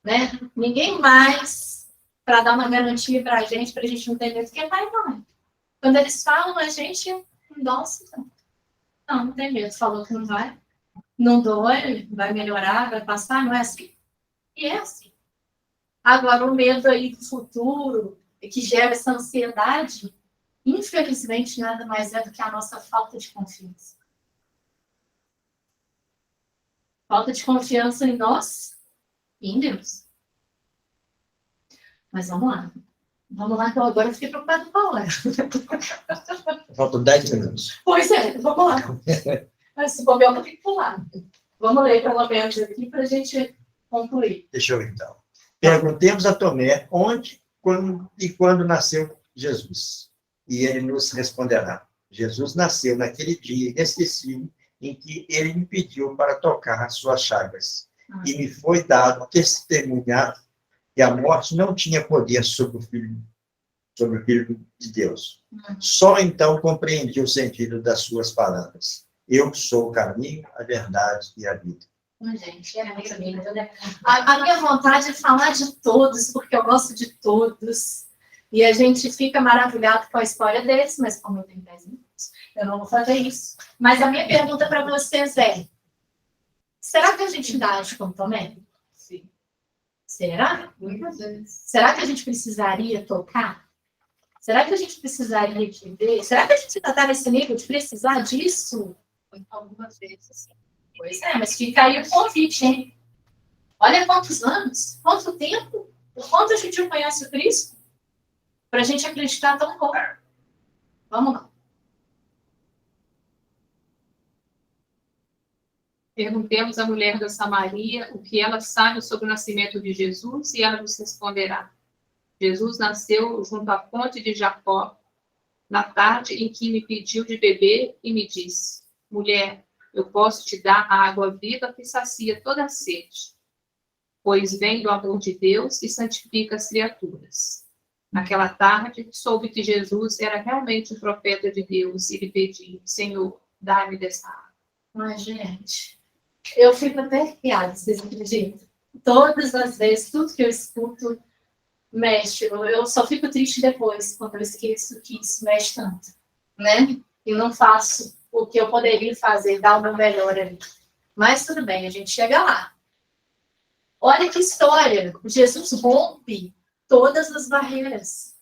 Né? Ninguém mais para dar uma garantia para a gente não ter medo, porque pai e mãe. Quando eles falam, a gente, nossa, não tem medo. Falou que não vai. Não dói, vai melhorar, vai passar, não é assim? E é assim. Agora, o medo aí do futuro, que gera essa ansiedade, infelizmente, nada mais é do que a nossa falta de confiança. Falta de confiança em nós e em Deus. Mas vamos lá. Vamos lá, então agora eu fiquei preocupada com a hora. Faltam 10 minutos. Pois é, vamos lá. Mas se bobear, eu vou ter que pular. Vamos ler pelo menos aqui para a gente concluir. Deixa eu ver, então. Perguntemos a Tomé onde e quando nasceu Jesus. E ele nos responderá. Jesus nasceu naquele dia inesquecível em que ele me pediu para tocar as suas chagas. E me foi dado testemunhar que a morte não tinha poder sobre o Filho de Deus. Só então compreendi o sentido das suas palavras. Eu sou o caminho, a verdade e a vida. Gente, é muito lindo, né? A minha vontade é falar de todos, porque eu gosto de todos. E a gente fica maravilhado com a história deles, mas como eu tenho 10 minutos, eu não vou fazer isso. Mas a minha pergunta para vocês é: será que a gente age como Tomé? Sim. Será? Muitas vezes. Será que a gente precisaria tocar? Será que a gente precisaria de ver? Será que a gente está nesse nível de precisar disso? Algumas vezes, sim. Pois é, mas fica aí o convite, hein? Olha quantos anos, quanto tempo, o quanto a gente conhece o Cristo, para a gente acreditar tão pouco. Vamos lá. Perguntemos à mulher da Samaria o que ela sabe sobre o nascimento de Jesus e ela nos responderá. Jesus nasceu junto à fonte de Jacó, na tarde em que me pediu de beber e me disse: mulher, eu posso te dar a água viva que sacia toda a sede, pois vem do amor de Deus e santifica as criaturas. Naquela tarde, soube que Jesus era realmente um profeta de Deus e lhe pedi: Senhor, dá-me dessa água. Ai, gente, eu fico até arrepiada, vocês acreditam? Todas as vezes, tudo que eu escuto mexe. Eu só fico triste depois, quando eu esqueço que isso mexe tanto, né? E não faço o que eu poderia fazer, dar o meu melhor ali. Mas tudo bem, a gente chega lá. Olha que história. Jesus rompe todas as barreiras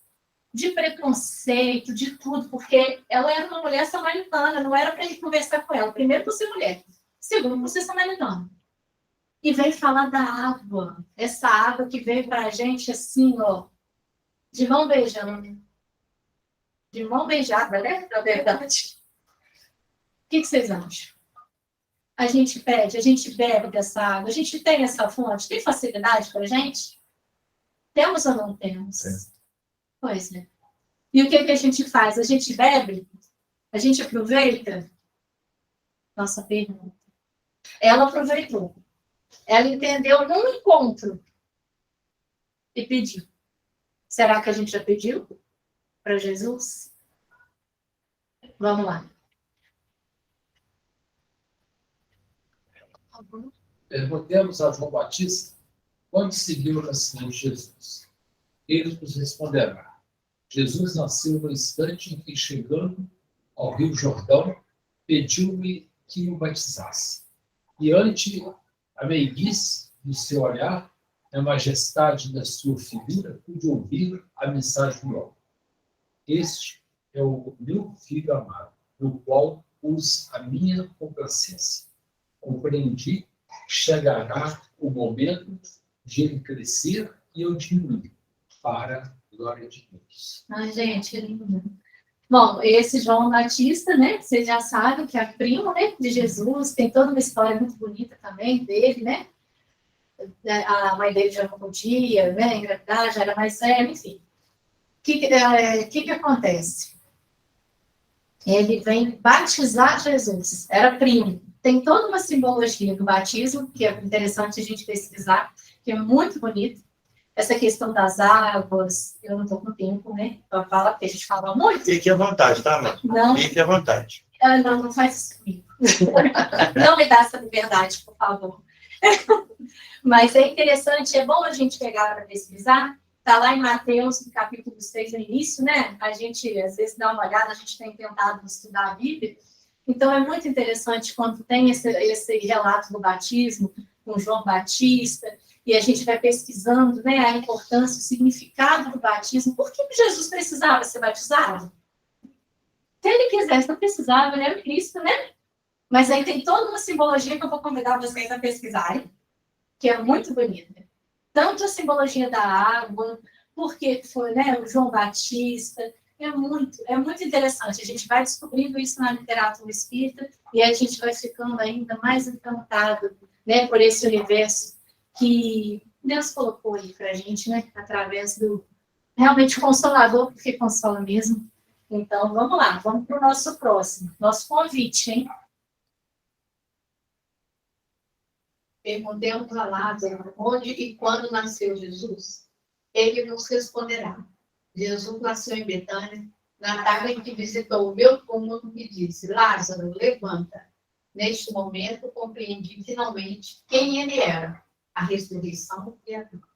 de preconceito, de tudo, porque ela era uma mulher samaritana, não era para ele conversar com ela. Primeiro, por ser mulher. Segundo, por ser samaritana. E veio falar da água. Essa água que veio para a gente assim, ó, de mão beijando. De mão beijada, né? Na verdade. O que vocês acham? A gente pede, a gente bebe dessa água, a gente tem essa fonte, tem facilidade para a gente? Temos ou não temos? É. Pois é. E o que a gente faz? A gente bebe? A gente aproveita? Nossa pergunta. Ela aproveitou. Ela entendeu num encontro e pediu. Será que a gente já pediu para Jesus? Vamos lá. Perguntemos a João Batista quando seguiu o nascimento de Jesus. Ele nos responderá: Jesus nasceu no instante em que, chegando ao Rio Jordão, pediu-me que o batizasse. E ante a meiguice do seu olhar, a majestade da sua figura, pude ouvir a mensagem do homem. Este é o meu filho amado, no qual pus a minha complacência. Compreendi que chegará o momento de ele crescer e eu diminuir, para a glória de Deus. Ai, gente, que lindo. Bom, esse João Batista, né? Vocês já sabem que é primo, né, de Jesus, tem toda uma história muito bonita também dele, né? A mãe dele já não podia, né? Engravidar, já era mais velha, enfim. O que acontece? Ele vem batizar Jesus, era primo. Tem toda uma simbologia do batismo, que é interessante a gente pesquisar, que é muito bonito. Essa questão das águas, eu não estou com tempo, né? Para falar, porque a gente fala muito. Fique à vontade, tá, mãe? Não. Fique à vontade. Não faz isso comigo. Não me dá essa liberdade, por favor. Mas é interessante, é bom a gente pegar para pesquisar. Está lá em Mateus, no capítulo 6, no início, né? A gente, às vezes, dá uma olhada, a gente tem tentado estudar a Bíblia. Então, é muito interessante quando tem esse relato do batismo com João Batista, e a gente vai pesquisando, né, a importância, o significado do batismo. Por que Jesus precisava ser batizado? Se ele quisesse, não precisava, ele era Cristo, né? Mas aí tem toda uma simbologia que eu vou convidar vocês a pesquisarem, que é muito bonita. Tanto a simbologia da água, porque foi, né, o João Batista, é muito interessante. A gente vai descobrindo isso na literatura espírita e a gente vai ficando ainda mais encantado, né, por esse universo que Deus colocou aí para a gente, né, através do realmente consolador, porque consola mesmo. Então, vamos lá, vamos para o nosso próximo, nosso convite, hein? Perguntemos a Lázaro onde e quando nasceu Jesus. Ele nos responderá. Jesus nasceu em Betânia, na tarde em que visitou o meu túmulo e disse: Lázaro, levanta. Neste momento, compreendi finalmente quem ele era, a ressurreição e a vida.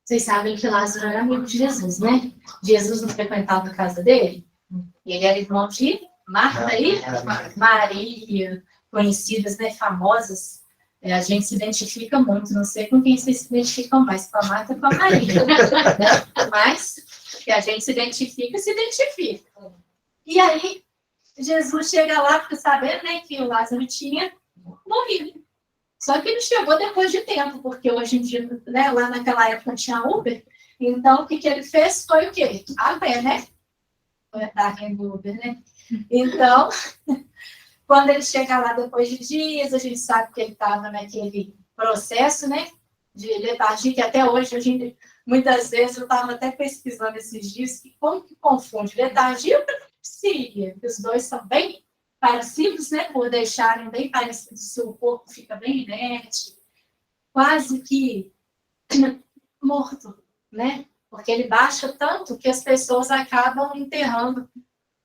Vocês sabem que Lázaro era amigo de Jesus, né? Jesus não frequentava a casa dele. E ele era irmão de Marta e Maria, conhecidas, né, famosas. A gente se identifica muito, não sei com quem vocês se identificam mais, com a Marta ou com a Maria. Né? Mas que a gente se identifica. E aí, Jesus chega lá, fica sabendo, né, que o Lázaro tinha morrido. Só que ele chegou depois de tempo, porque hoje em dia, né, lá naquela época tinha Uber. Então, o que ele fez foi o quê? A pé, né? Tá vendo Uber, né? Então, quando ele chega lá depois de dias, a gente sabe que ele estava naquele processo, né, de letargia, que até hoje, muitas vezes, eu estava até pesquisando esses dias, que como que confunde letargia com epilepsia, que os dois são bem parecidos, né, por deixarem bem parecidos, o seu corpo fica bem inerte, quase que morto, né, porque ele baixa tanto que as pessoas acabam enterrando.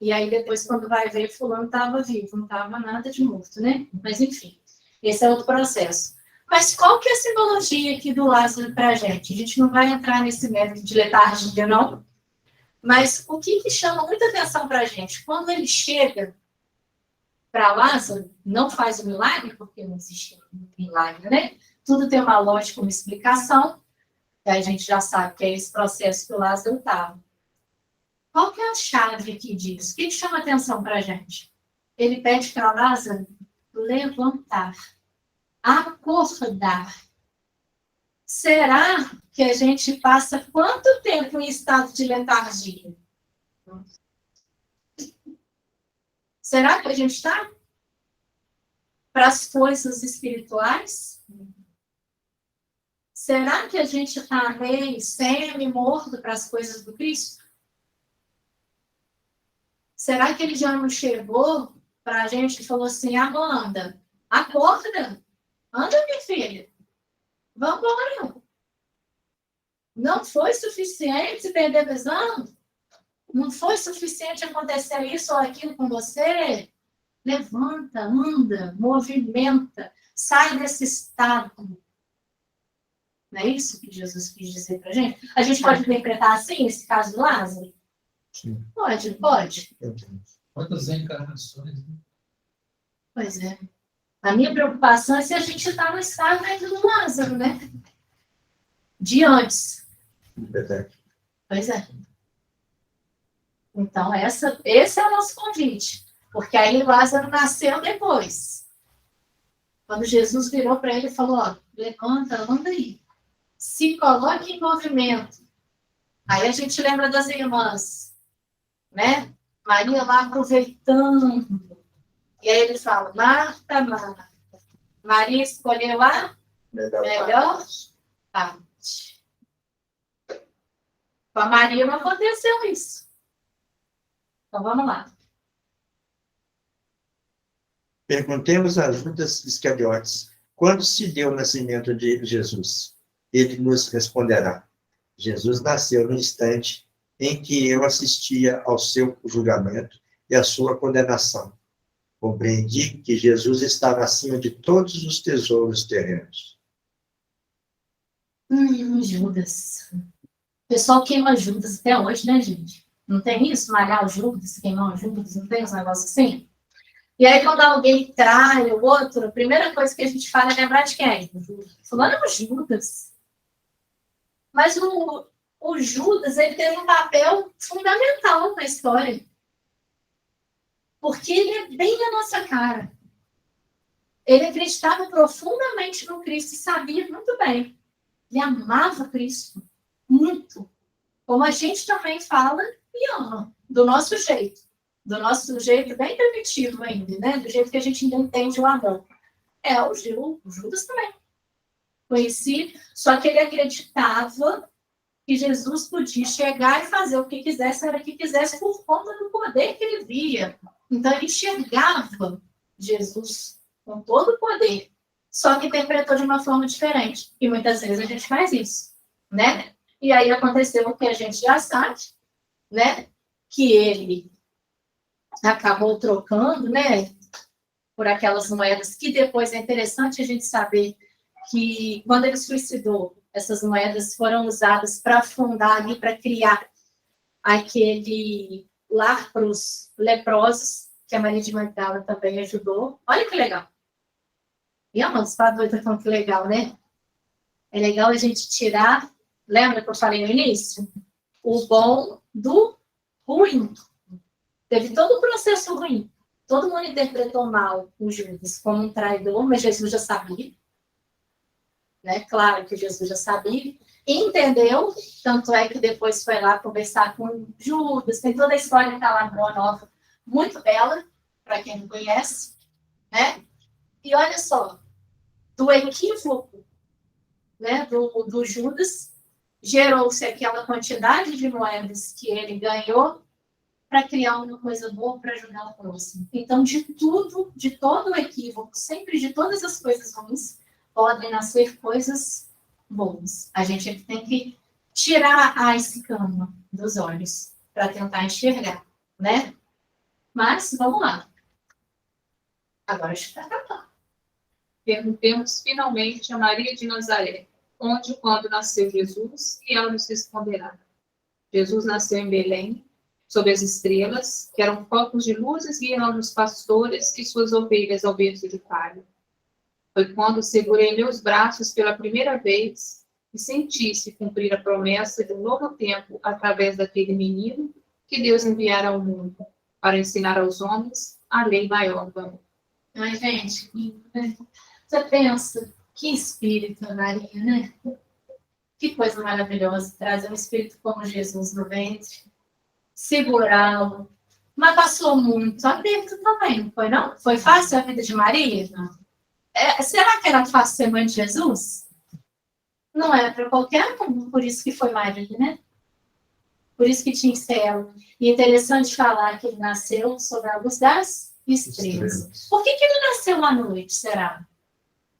E aí, depois, quando vai ver, fulano estava vivo, não estava nada de morto, né? Mas, enfim, esse é outro processo. Mas qual que é a simbologia aqui do Lázaro para a gente? A gente não vai entrar nesse método de letargia, não. Mas o que chama muita atenção para a gente? Quando ele chega para Lázaro, não faz o milagre, porque não existe milagre, né? Tudo tem uma lógica, uma explicação. E a gente já sabe que é esse processo que o Lázaro estava. Qual que é a chave aqui disso? O que chama atenção para a gente? Ele pede para Lázaro levantar, acordar. Será que a gente passa quanto tempo em estado de letargia? Será que a gente está para as coisas espirituais? Será que a gente está meio semi-morto para as coisas do Cristo? Será que ele já não chegou para a gente e falou assim: Amanda, acorda, anda, minha filha, vamos embora. Não foi suficiente perder a visão? Não foi suficiente acontecer isso ou aquilo com você? Levanta, anda, movimenta. sai desse estado. Não é isso que Jesus quis dizer para a gente? A gente pode interpretar assim, esse caso do Lázaro? Sim. Pode, pode. Quantas encarnações, né? Pois é. A minha preocupação é se a gente está no estado ainda do Lázaro, né? De antes. Verdade. Pois é. Então, esse é o nosso convite. Porque aí Lázaro nasceu depois. Quando Jesus virou para ele e falou, ó, levanta, anda aí. Se coloque em movimento. Aí a gente lembra das irmãs, né? Maria lá aproveitando. E aí ele fala, Marta, Marta. Maria escolheu a melhor parte. Com a Maria não aconteceu isso. Então vamos lá. Perguntemos a Judas Iscariotes, quando se deu o nascimento de Jesus? Ele nos responderá. Jesus nasceu no instante em que eu assistia ao seu julgamento e à sua condenação. Compreendi que Jesus estava acima de todos os tesouros terrenos. Judas. O pessoal queima Judas até hoje, né, gente? Não tem isso? Malhar o Judas, queimar o Judas, não tem uns negócios assim? E aí, quando alguém trai o outro, a primeira coisa que a gente fala é lembrar de quem? Fulano é o Judas. Mas o Judas, ele teve um papel fundamental na história. Porque ele é bem a nossa cara. Ele acreditava profundamente no Cristo e sabia muito bem. Ele amava Cristo muito. Como a gente também fala e ama, do nosso jeito. Do nosso jeito bem primitivo ainda, né? Do jeito que a gente ainda entende o amor. O Judas também. Conheci, só que ele acreditava que Jesus podia chegar e fazer o que quisesse, era o que quisesse, por conta do poder que ele via. Então, ele enxergava Jesus com todo o poder, só que interpretou de uma forma diferente. E muitas vezes a gente faz isso, né? E aí aconteceu o que a gente já sabe, né? Que ele acabou trocando, né? Por aquelas moedas, que depois é interessante a gente saber que quando ele suicidou, essas moedas foram usadas para fundar ali, para criar aquele lar para os leprosos, que a Maria de Magdala também ajudou. Olha que legal. E a mãe está doida com que legal, né? É legal a gente tirar, lembra que eu falei no início? O bom do ruim. Teve todo o processo ruim. Todo mundo interpretou mal o Judas como um traidor, mas Jesus já sabia. Né? Claro que Jesus já sabia. Entendeu? Tanto é que depois foi lá conversar com Judas. Tem toda a história que está lá no Boa Nova. Muito bela, para quem não conhece. Né? E olha só, do equívoco, né, do Judas, gerou-se aquela quantidade de moedas que ele ganhou para criar uma coisa boa para ajudar o próximo. Então, de todo o equívoco, sempre de todas as coisas ruins, podem nascer coisas boas. A gente tem que tirar a escama dos olhos para tentar enxergar, né? Mas, vamos lá. Agora a gente está acabando. Perguntemos finalmente a Maria de Nazaré, onde e quando nasceu Jesus, e ela nos responderá. Jesus nasceu em Belém, sob as estrelas, que eram focos de luzes guiando os pastores e suas ovelhas ao berço de palha. Foi quando segurei meus braços pela primeira vez e senti-se cumprir a promessa de um novo tempo através daquele menino que Deus enviara ao mundo para ensinar aos homens a lei maior do amor. Ai, gente, você pensa, que espírito, Maria, né? Que coisa maravilhosa, trazer um espírito como Jesus no ventre, segurá-lo. Mas passou muito aperto também, não foi, não? Foi fácil a vida de Maria? Não. Será que era fácil ser mãe de Jesus? Não era para qualquer um, por isso que foi Maria, né? Por isso que tinha céu. E é interessante falar que ele nasceu sob a luz das estrelas. Por que ele nasceu à noite, será?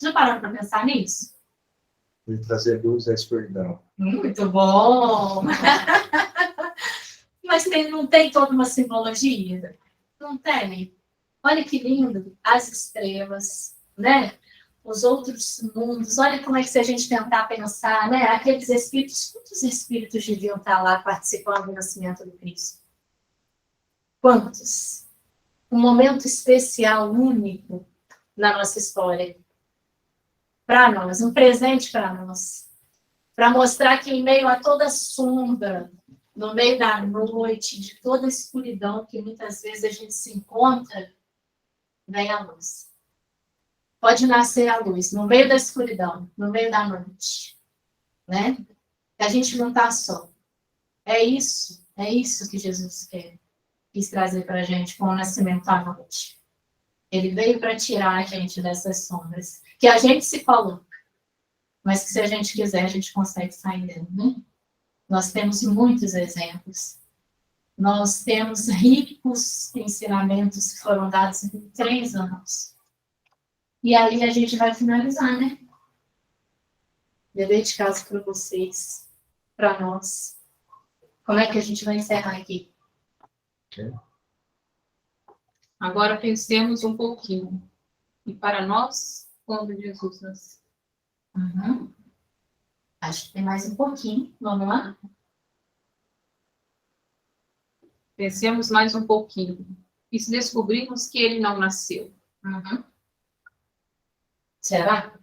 Já pararam para pensar nisso? E trazer luz à escuridão. Muito bom! Mas não tem toda uma simbologia? Não tem? Olha que lindo! As estrelas, né? os outros mundos. Olha como é que se a gente tentar pensar, né? Aqueles espíritos, quantos espíritos deviam estar lá participando do nascimento do Cristo? Quantos? Um momento especial, único na nossa história. Para nós, um presente para nós. Para mostrar que em meio a toda sombra, no meio da noite, de toda a escuridão que muitas vezes a gente se encontra, vem a luz. Pode nascer a luz no meio da escuridão, no meio da noite, né? A gente não está só. É isso que Jesus quis trazer para a gente com o nascimento à noite. Ele veio para tirar a gente dessas sombras, que a gente se coloca, mas que se a gente quiser, a gente consegue sair dela, né? Nós temos muitos exemplos. Nós temos ricos ensinamentos que foram dados em 3 anos. E aí a gente vai finalizar, né? Dever de casa para vocês, para nós. Como é que a gente vai encerrar aqui? Agora pensemos um pouquinho. E para nós, quando Jesus nasceu? Uhum. Acho que tem mais um pouquinho. Vamos lá? Pensemos mais um pouquinho. E se descobrirmos que ele não nasceu? Uhum. Será?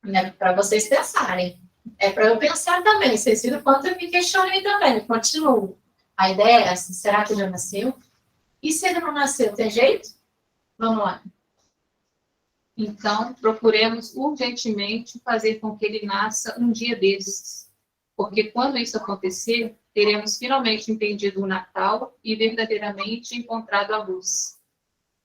É para vocês pensarem. É para eu pensar também. Vocês viram quanto eu me questionei também. Continuo. A ideia é essa. Será que ele já nasceu? E se ele não nasceu, tem jeito? Vamos lá. Então, procuremos urgentemente fazer com que ele nasça um dia desses. Porque quando isso acontecer, teremos finalmente entendido o Natal e verdadeiramente encontrado a luz.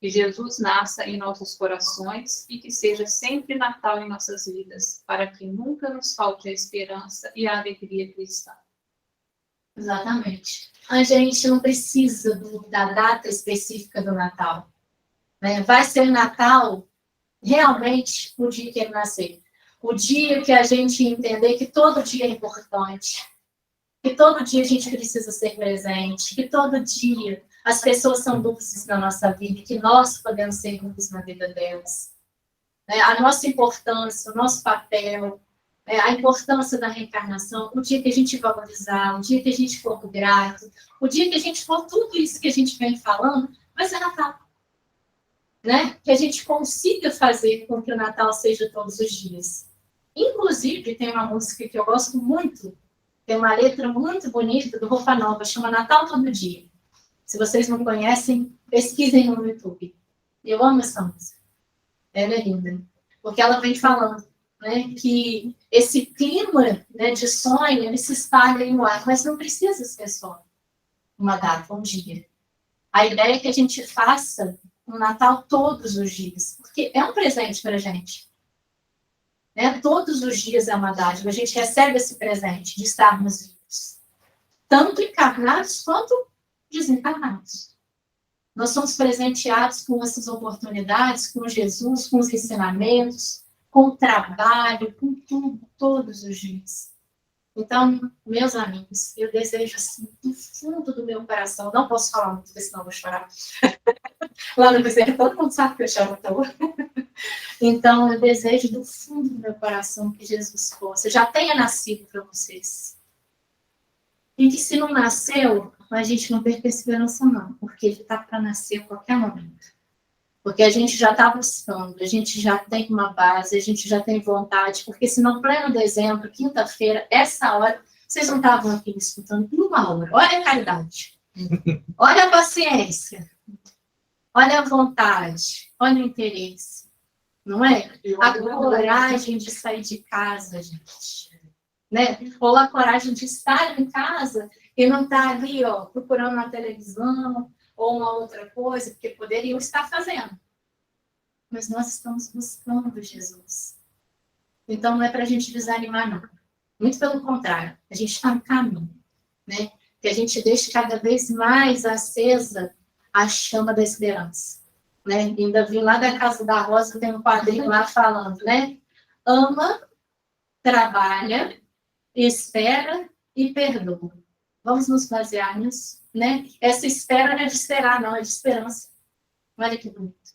Que Jesus nasça em nossos corações e que seja sempre Natal em nossas vidas, para que nunca nos falte a esperança e a alegria cristã. Exatamente. A gente não precisa da data específica do Natal, né? Vai ser Natal realmente o dia que ele nascer. O dia que a gente entender que todo dia é importante, que todo dia a gente precisa ser presente, que todo dia as pessoas são luzes na nossa vida, que nós podemos ser luzes na vida delas. A nossa importância, o nosso papel, a importância da reencarnação, o dia que a gente valorizar, o dia que a gente for grato, o dia que a gente for tudo isso que a gente vem falando, vai ser Natal. Né? Que a gente consiga fazer com que o Natal seja todos os dias. Inclusive, tem uma música que eu gosto muito, tem uma letra muito bonita do Roupa Nova, chama Natal Todo Dia. Se vocês não conhecem, pesquisem no YouTube. Eu amo essa música. Ela é linda. Porque ela vem falando, né, que esse clima, né, de sonho, ele se espalha no ar, mas não precisa ser só uma data, um dia. A ideia é que a gente faça um Natal todos os dias, porque é um presente para a gente. Todos os dias é uma dádiva. A gente recebe esse presente de estarmos vivos, tanto encarnados quanto desencarnados. Nós somos presenteados com essas oportunidades, com Jesus, com os ensinamentos, com o trabalho, com tudo, todos os dias. Então, meus amigos, eu desejo assim, do fundo do meu coração, não posso falar muito, porque senão eu vou chorar. Lá no Bezerra, todo mundo sabe que eu choro até hoje. Então, eu desejo do fundo do meu coração que Jesus possa, já tenha nascido para vocês. E que se não nasceu, a gente não perca a esperança não, porque ele está para nascer a qualquer momento. Porque a gente já está buscando, a gente já tem uma base, a gente já tem vontade, porque se no pleno dezembro, quinta-feira, essa hora, vocês não estavam aqui me escutando por uma hora. Olha a caridade, olha a paciência, olha a vontade, olha o interesse, não é? A coragem de sair de casa, gente. Né? Ou a coragem de estar em casa e não estar ali, ó, procurando na televisão, ou uma outra coisa, porque poderiam estar fazendo. Mas nós estamos buscando Jesus. Então, não é para a gente desanimar, não. Muito pelo contrário, a gente está no caminho, né? Que a gente deixe cada vez mais acesa a chama da esperança, né? Ainda vi lá da Casa da Rosa, tem um quadrinho lá falando, né? Ama, trabalha, espera e perdoa. Vamos nos basear nisso, né? Essa espera não é de esperar, não, é de esperança. Olha que bonito.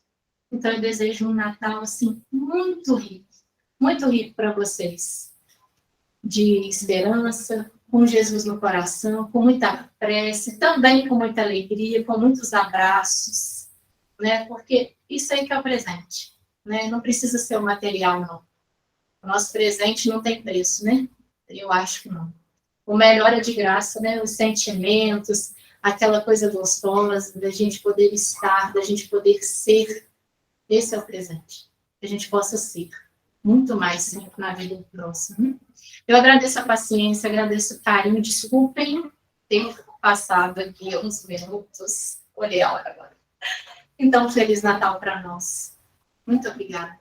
Então, eu desejo um Natal, assim, muito rico para vocês. De esperança, com Jesus no coração, com muita prece, também com muita alegria, com muitos abraços, né? Porque isso aí que é o presente, né? Não precisa ser o material, não. O nosso presente não tem preço, né? Eu acho que não. O melhor é de graça, né? Os sentimentos, aquela coisa gostosa da gente poder estar, da gente poder ser. Esse é o presente. Que a gente possa ser muito mais sempre na vida do próximo. Eu agradeço a paciência, agradeço o carinho. Desculpem ter passado aqui uns minutos. Olhei a hora agora. Então, Feliz Natal para nós. Muito obrigada.